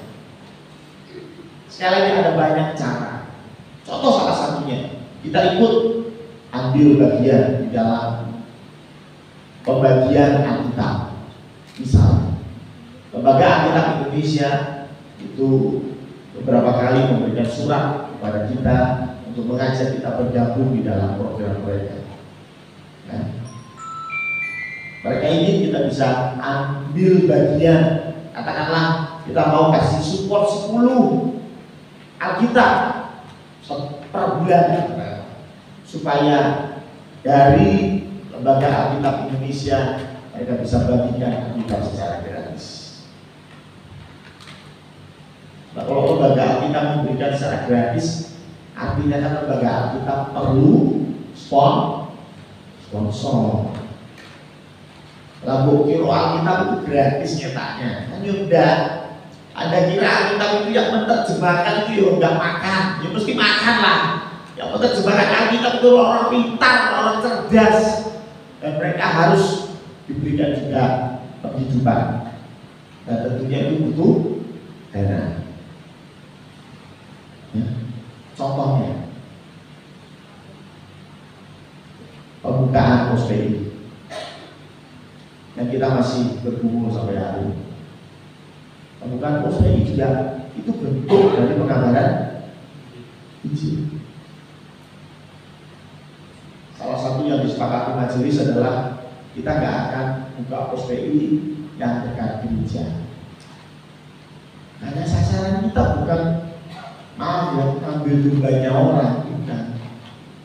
Sekali lagi ada banyak cara. Contoh salah satunya, kita ikut ambil bagian di dalam pembagian Alkitab. Misal, Lembaga Alkitab Indonesia itu beberapa kali memberikan surat kepada kita untuk mengajak kita bergabung di dalam program mereka. Nah, mereka ingin kita bisa ambil bagian, katakanlah kita mau kasih support 10 Alkitab per bulan, supaya dari Lembaga Alkitab Indonesia mereka bisa bagikan Alkitab secara gratis. Nah, kalau Lembaga Alkitab memberikan secara gratis, artinya kan Lembaga Alkitab perlu sponsor. Lalu kira Alkitab itu gratis nyetaknya, kan udah. Anda kira Alkitab itu yang menerjemahkan itu ya nggak makan, ya mesti makan lah. Yang menerjemahkan Alkitab itu orang pintar, orang cerdas, dan mereka harus diberikan juga penghidupan. Dan tentunya itu butuh dana. Ya. Contohnya pembukaan POSPI yang kita masih bergumul sampai hari ini. Pembukaan POSPI juga itu bentuk dari pengabaran Injil. Salah satu yang disepakati majelis adalah kita nggak akan buka POSPI yang dekat gereja. Karena sasaran kita bukan ambil jumlahnya orang, bukan.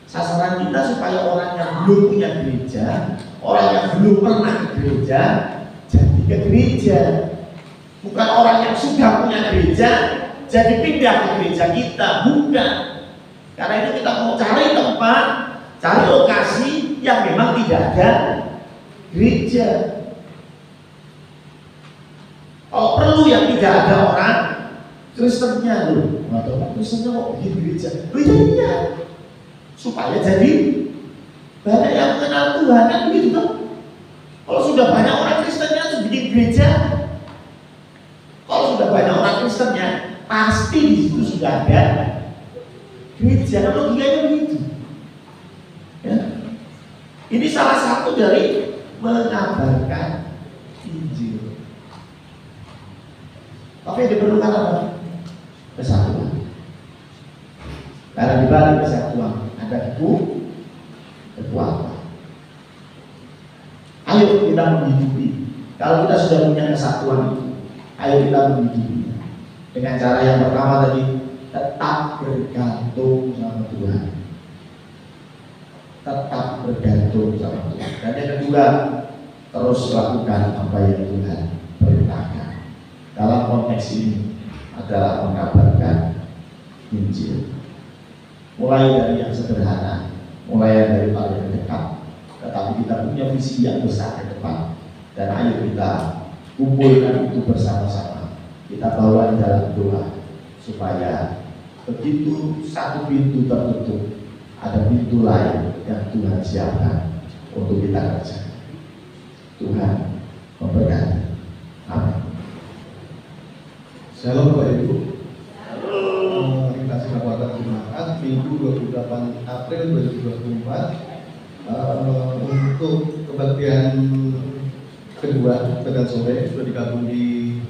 Sasaran kita supaya orang yang belum punya gereja, orang yang belum pernah ke gereja, jadi ke gereja. Bukan orang yang sudah punya gereja, jadi pindah ke gereja kita, bukan. Karena itu kita mau cari tempat, cari lokasi yang memang tidak ada gereja. Kalau perlu yang tidak ada orang Kristennya loh, orang Kristennya kok bikin gereja? Iya, supaya jadi banyak yang mengenal Tuhan, kan begitu kan? Kalau sudah banyak orang Kristennya harus bikin gereja. Kalau sudah banyak orang Kristennya, pasti di situ sudah ada gereja. Logikanya begitu. Ya. Ini salah satu dari mengabarkan Injil. Tapi yang diperlukan apa? Kesatuan. Karena di balik kesatuan ada kekuatan. Ayo kita menghidupi. Kalau kita sudah punya kesatuan itu, ayo kita menghidupi dengan cara yang pertama tadi, tetap bergantung sama Tuhan. Tetap bergantung sama Tuhan. Dan yang kedua, terus lakukan apa yang Tuhan perintahkan. Dalam konteks ini adalah mengabarkan Injil. Mulai dari yang sederhana, mulai dari paling dekat, tetapi kita punya visi yang besar ke depan. Dan ayo kita kumpulkan itu bersama-sama. Kita bawa di dalam doa supaya begitu satu pintu tertutup, ada pintu lain yang Tuhan siapkan untuk kita kerjakan. Tuhan memberkati. Amin. Shalom Bapak Ibu. Kasih kabupaten Jumat Minggu 28 April 2024 untuk kebaktian kedua pada sore sudah digabung di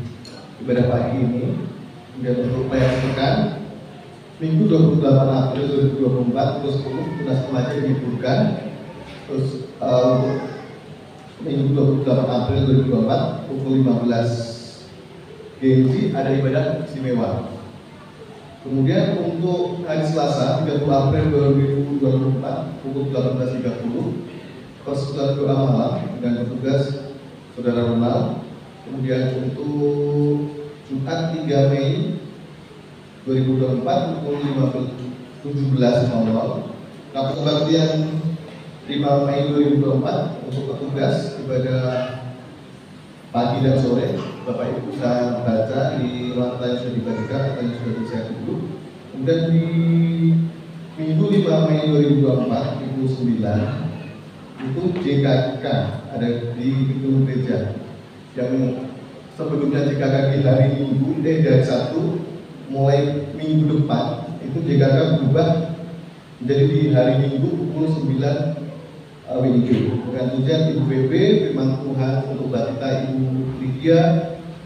ibadah pagi ini. Kemudian untuk pelayanan pekan Minggu 28 April 2024 pukul 10 tunas remaja diliburkan. Terus Minggu 28 April 2024 pukul 15 GMC ada ibadah istimewa. Kemudian untuk hari Selasa 30 April 2024 pukul 18.30 persekutuan doa malam dengan petugas Saudara Ronald. Kemudian untuk Jumat 3 Mei 2024 pukul 17.00 kebaktian 5 Mei 2024 untuk petugas ibadah pagi dan sore. Bapak Ibu bisa baca di lantai yang sudah dibagikan atau yang sudah saya dulu. Kemudian di Minggu 5 Mei 2024 pukul 9 itu JKK ada di gedung gereja. Yang sebelumnya JKK di hari Minggu dari 1 mulai minggu depan itu JKK berubah menjadi di hari Minggu pukul 9 WIB. Dengan tujuan Ibu BB, firman Tuhan untuk Batita Ibu Lydia,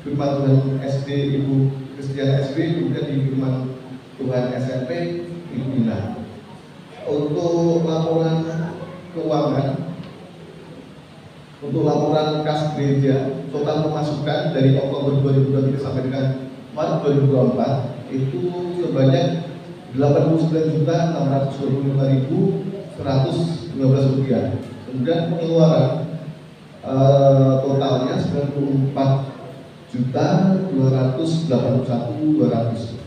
firman Tuhan SD Ibu Kristian SB, kemudian di firman Tuhan SMP Ibu Dina. Untuk laporan keuangan, untuk laporan kas gereja, total pemasukan dari Oktober 2023 sampai dengan Maret 2024 itu sebanyak 89.625.112 rupiah. Kemudian pengeluaran totalnya 94.281.200.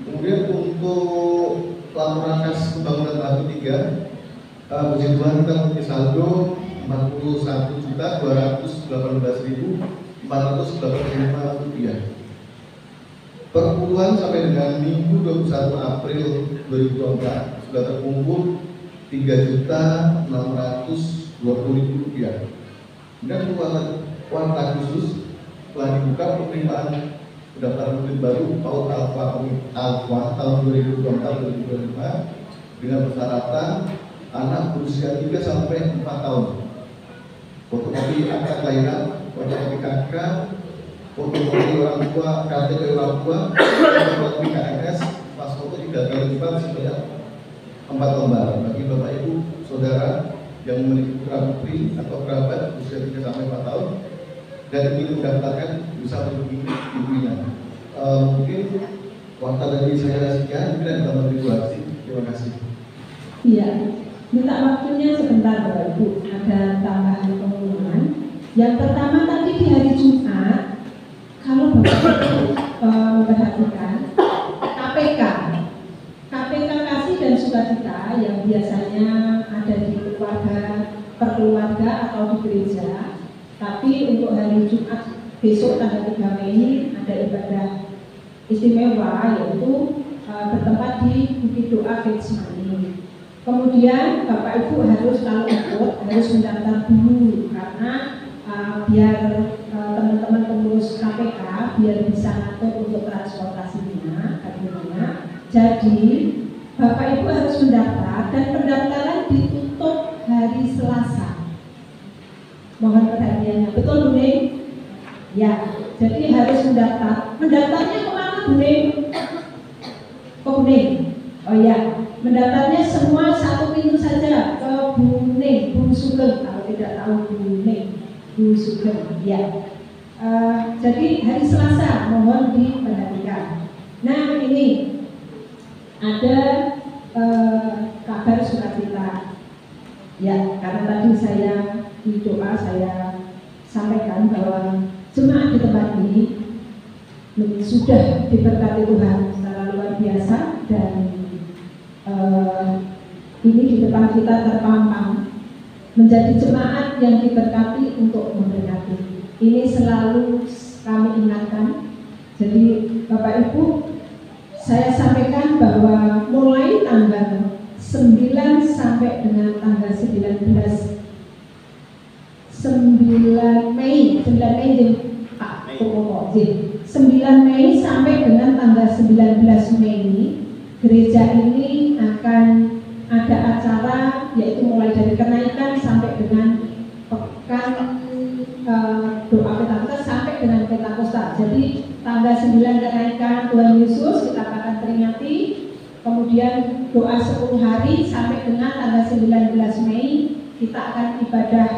Kemudian untuk laporan kas pembangunan tahap 3, puji Tuhan kita mempunyai saldo 41.218.485 rupiah. Perpuluhan sampai dengan Minggu 21 April 2024 sudah terkumpul 3.620.000 rupiah. Dan kuartal khusus telah dibuka penerimaan pendaftaran murid baru PAUD Alfa tahun 2024-2025 dengan persyaratan anak berusia 3 sampai 4 tahun. Fotokopi akta kelahiran, fotokopi KK, fotokopi orang tua, KTP orang tua, fotokopi KNS, pas foto 3 kali lipat sebanyak 4 lembar. Bagi Bapak Ibu Saudara yang memiliki putra putri atau kerabat usia 3 sampai 4 tahun dan ingin mendaftarkan bisa menghubungi ibunya. Mungkin waktu dari saya sekian, mungkin ada tambahan regulasi. Terima kasih. Iya, minta waktunya sebentar Bapak Ibu. Ada tambahan pengumuman. Yang pertama tadi di hari Jumat, kalau Bapak Ibu memperhatikan KPK Kasih dan Sukacita yang biasanya ada di perkeluarga atau di gereja, tapi untuk hari Jumat besok tanggal 3 Mei ada ibadah istimewa yaitu bertempat di Bukit Doa Getsemani. Kemudian Bapak Ibu harus kalau ikut harus mendaftar dulu karena biar teman-teman pengurus KPK biar bisa ngatur untuk transportasinya bagaimana. Jadi Bapak Ibu harus mendaftar dan pendaftaran ditutup hari Selasa. Mohon perhatiannya, betul Bu Ning? Ya, jadi harus mendaftar. Mendaftarnya kemana Bu Ning? Ke Bu Ning. Oh ya, mendaftarnya semua satu pintu saja ke Bu Ning, Bu Sugeng. Kalau tidak tahu Bu Ning, Bu Sugeng. Ya. Jadi hari Selasa mohon diperhatikan. Nah ini ada kabar sukacita. Ya, karena tadi saya di doa saya sampaikan bahwa jemaat di tempat ini sudah diberkati Tuhan secara luar biasa dan ini di depan kita terpampang menjadi jemaat yang diberkati untuk memberkati. Ini selalu kami ingatkan. Jadi Bapak Ibu, saya sampaikan bahwa mulai tanggal 9 sampai dengan tanggal 9 Mei 9 Mei sampai dengan tanggal 19 Mei gereja ini akan ada acara yaitu mulai dari kenaikan sampai dengan pekan doa Pentakosta sampai dengan Pentakosta. Jadi tanggal 9 kenaikan Tuhan Yesus kita akan peringati. Kemudian doa 10 hari sampai dengan tanggal 19 Mei kita akan ibadah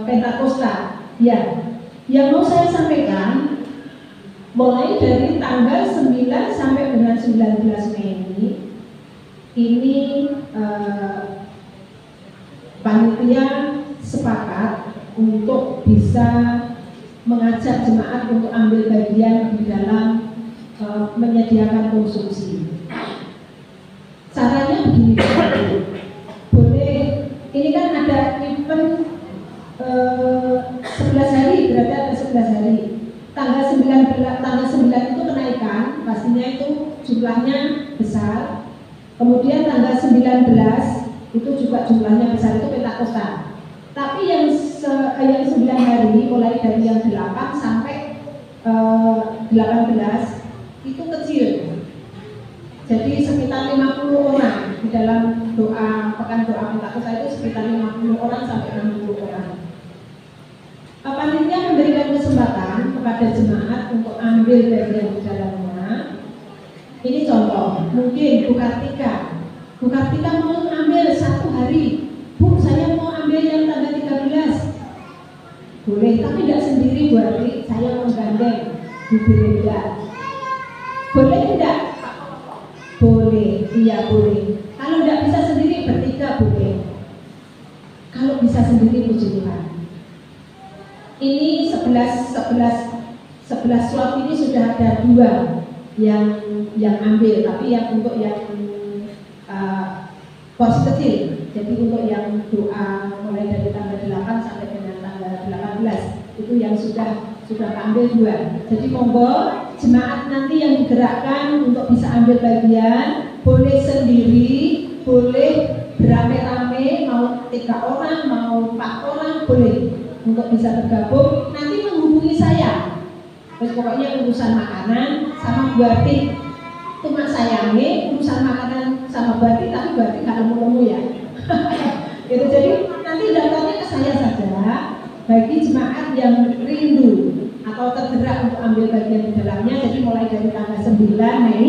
Pentakosta. Ya, yang mau saya sampaikan mulai dari tanggal 9 sampai dengan 19 Mei ini panitia sepakat untuk bisa mengajak jemaat untuk ambil bagian di dalam menyediakan konsumsi. Caranya begini, boleh, ini kan ada event 11 hari, berarti ada 11 hari. Tanggal 9 itu kenaikan, pastinya itu jumlahnya besar. Kemudian tanggal 19 itu juga jumlahnya besar, itu Pentakosta. Tapi yang 9 hari mulai dari yang 8 sampai 18 itu kecil. Jadi sekitar 50 orang di dalam doa pekan doa Pentakosta itu sekitar 50 orang sampai 60 orang. Panitia memberikan kesempatan kepada jemaat untuk ambil bagian di dalamnya. Ini contoh, mungkin Bu Kartika mau ambil 1 hari. Bu, saya mau ambil yang tanggal 13. Boleh, tapi tidak sendiri Bu Arti, saya menggandeng Bu Belinda. Boleh tidak? Boleh, iya boleh. Kalau tidak bisa sendiri bertiga boleh. Kalau bisa sendiri puji Tuhan. Ini 11 slot ini sudah ada 2 yang ambil, tapi yang untuk yang porsi kecil. Jadi untuk yang doa mulai dari tanggal 8 sampai dengan tanggal 18 itu yang sudah ambil 2. Jadi monggo jemaat nanti yang digerakkan untuk bisa ambil bagian, boleh sendiri, boleh beramai-ramai, mau 3 orang, mau 4 orang, boleh untuk bisa bergabung. Nanti menghubungi saya. Terus pokoknya urusan makanan sama Bu Arti itu mak sayangi, urusan makanan sama Bu Arti, tapi Bu Arti nggak nemu ya. Gitu, jadi nanti daftarnya ke saya saja. Bagi jemaat yang rindu atau tergerak untuk ambil bagian di dalamnya, jadi mulai dari tanggal 9 Mei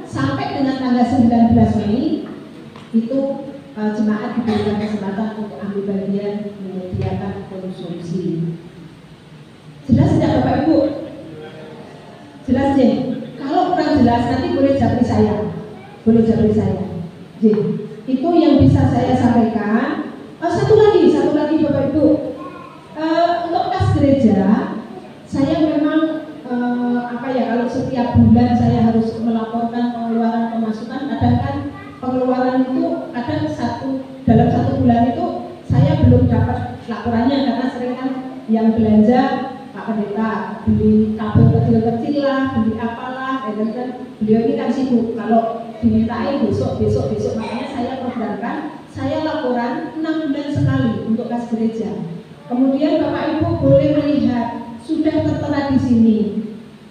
sampai dengan tanggal 19 Mei itu jemaat diberikan kesempatan untuk ambil bagian menyediakan konsumsi. Jelas tidak Bapak Ibu? Jelas ya? Kalau kurang jelas nanti boleh japri saya. Itu yang bisa saya sampaikan. Satu lagi Bapak Ibu. Untuk kas gereja, saya memang kalau setiap bulan saya harus melaporkan pengeluaran pemasukan. Kadang kan pengeluaran itu dalam satu bulan itu saya belum dapat laporannya karena sering kan yang belanja Pak Pendeta beli kabel kecil-kecil lah, beli apalah, dan beliau ini kan sibuk. Kalau dimintain besok, makanya saya programkan, saya laporan 6 bulan sekali untuk kas gereja. Kemudian Bapak Ibu boleh melihat sudah tertera di sini.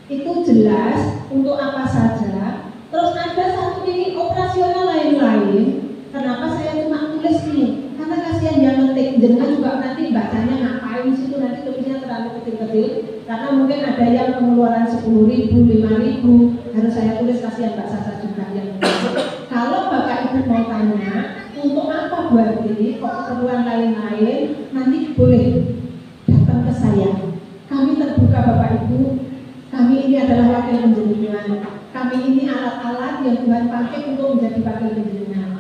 Itu jelas untuk apa saja. Terus ada satu ini operasional lain-lain. Kenapa saya cuma tulis ini? Karena kasihan yang ngetik. Jangan juga nanti bacanya ngapain situ, nanti tulisnya terlalu kecil-kecil. Karena mungkin ada yang pengeluaran 10.000, 5.000, harus saya tulis, kasihan Mbak Sasa juga yang kalau Bapak Ibu mau tanya untuk apa buat ini, kok keperluan lain-lain, nanti boleh datang ke saya. Kami terbuka Bapak Ibu. Kami ini adalah wakil penjenengan. Kami ini alat-alat yang Tuhan pakai untuk menjadi wakil penjenengan.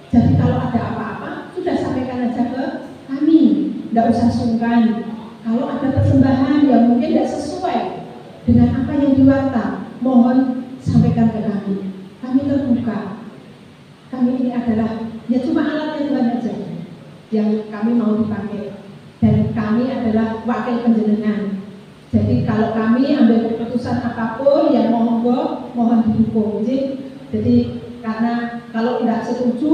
Jadi kalau ada apa-apa, sudah sampaikan aja ke kami. Tidak usah sungkan. Kalau ada persembahan yang mungkin tidak sesuai dengan apa yang diwarta, mohon sampaikan ke kami. Kami terbuka. Kami ini adalah ya cuma alatnya Tuhan aja yang kami mau dipakai. Dan kami adalah wakil penjenengan. Jadi kalau kami ambil keputusan apapun yang mohon didukung. Jadi karena kalau tidak setuju,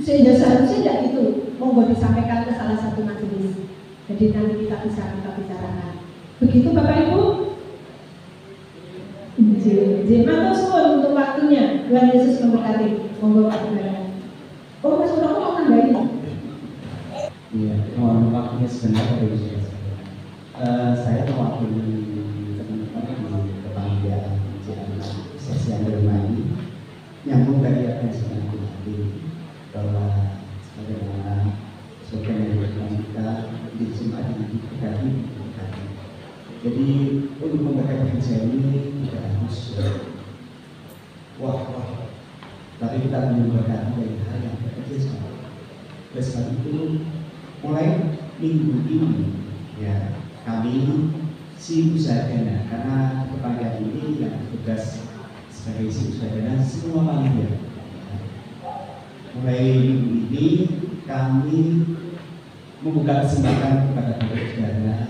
sehingga seharusnya tidak itu, monggo disampaikan ke salah satu majelis. Jadi nanti kita bicarakan. Begitu Bapak Ibu. Matur suwun untuk waktunya. Tuhan Yesus memberkati. Monggo Pak Saudara. Oh, Mas Saudara mau nambahin? Iya, mohon waktunya sebentar dari saya. Saya mewakili teman-teman di yang bermain nyambung dari apa yang sedang tadi bahwa sebagaimana sebagian kita di Jumat ini terjadi. Jadi untuk membaca gereja ini tidak harus wah, tapi kita membaca dari hal yang kecil. Oleh sebab itu mulai minggu ini ya kami si usaha karena kepanjangan ini yang tugas sebagai si usaha semua panitia. Mulai minggu ini kami membuka kesempatan kepada saudara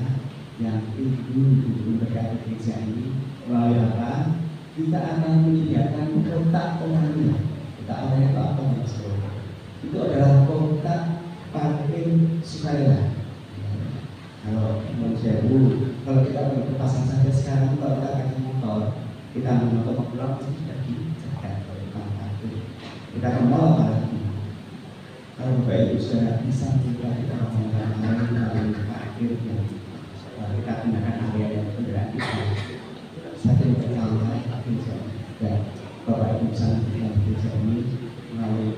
yang ingin memberkati gereja ini melalui apa? Kita akan menyediakan kotak orangnya. Kotak orangnya apa maksudnya? Itu adalah kotak parkir sukarela. Kalau manusia kalau kita berpasang saja sekarang, kalau kita pakai motor, kita motor pulang itu sudah dijaga oleh parkir. Kita ke mall apalagi. Kalau Bapak Ibu sudah bisa kita menggunakan parkir yang kita gunakan area yang kendaraan kita. Satu pertama dan Bapak Ibu bisa melakukan gereja ini melalui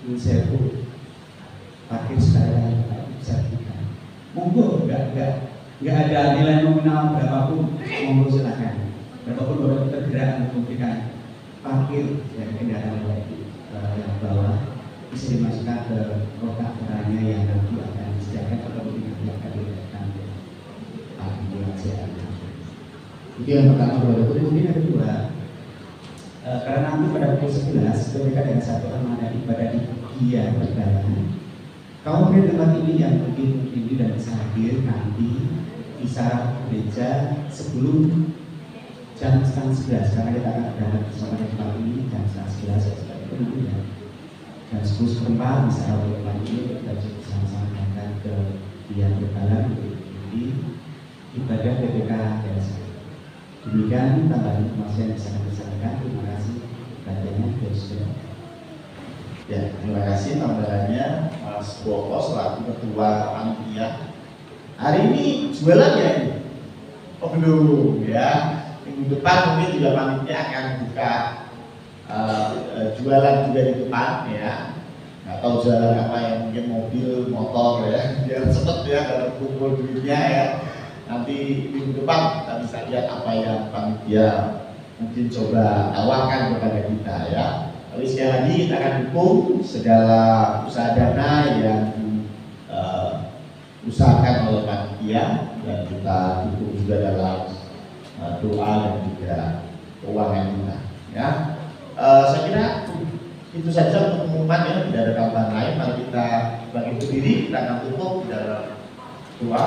inisiatif parkir sukarela yang bisa kita. Monggo nggak ada nilai nominal berapapun, monggo silakan. Berapapun Bapak tergerak untuk memberikan parkir dari kendaraan yang bawah bisa dimasukkan ke kotak orangnya yang nanti akan disediakan atau nanti akan diberikan itu yang pertama. Kemudian yang kedua, karena nanti pada pukul 11 ketika ada satu amanah ibadah di Gia Perdagangan, kaum di tempat ini yang mungkin ini dan bisa hadir nanti bisa gereja sebelum jam 10:30 karena kita akan berangkat bersama di tempat ini jam 11 seperti itu nanti ya. Jam 10:15 bisa awal tempat ini kita bersama-sama berangkat ke Gia Perdagangan di ibadah PPK Desa. Demikian tambahan informasi yang bisa kami sampaikan. Terima kasih banyak Presiden. Ya, terima kasih tambahannya Mas Boko selaku Ketua Panitia. Hari ini jualan ya ini? Oh belum ya. Minggu depan mungkin juga panitia akan buka jualan juga di depan ya. Nggak tahu jualan apa yang mungkin mobil, motor ya. Biar cepet ya kalau kumpul duitnya ya. Nanti minggu depan kita bisa lihat apa yang panitia mungkin coba tawarkan kepada kita ya. Tapi sekali lagi kita akan dukung segala usaha dana yang diusahakan oleh panitia dan kita dukung juga dalam doa dan juga keuangan kita. Ya, saya kira itu saja untuk pengumuman ya, tidak ada tambahan lain. Mari kita bagi berdiri, kita akan tutup dalam doa.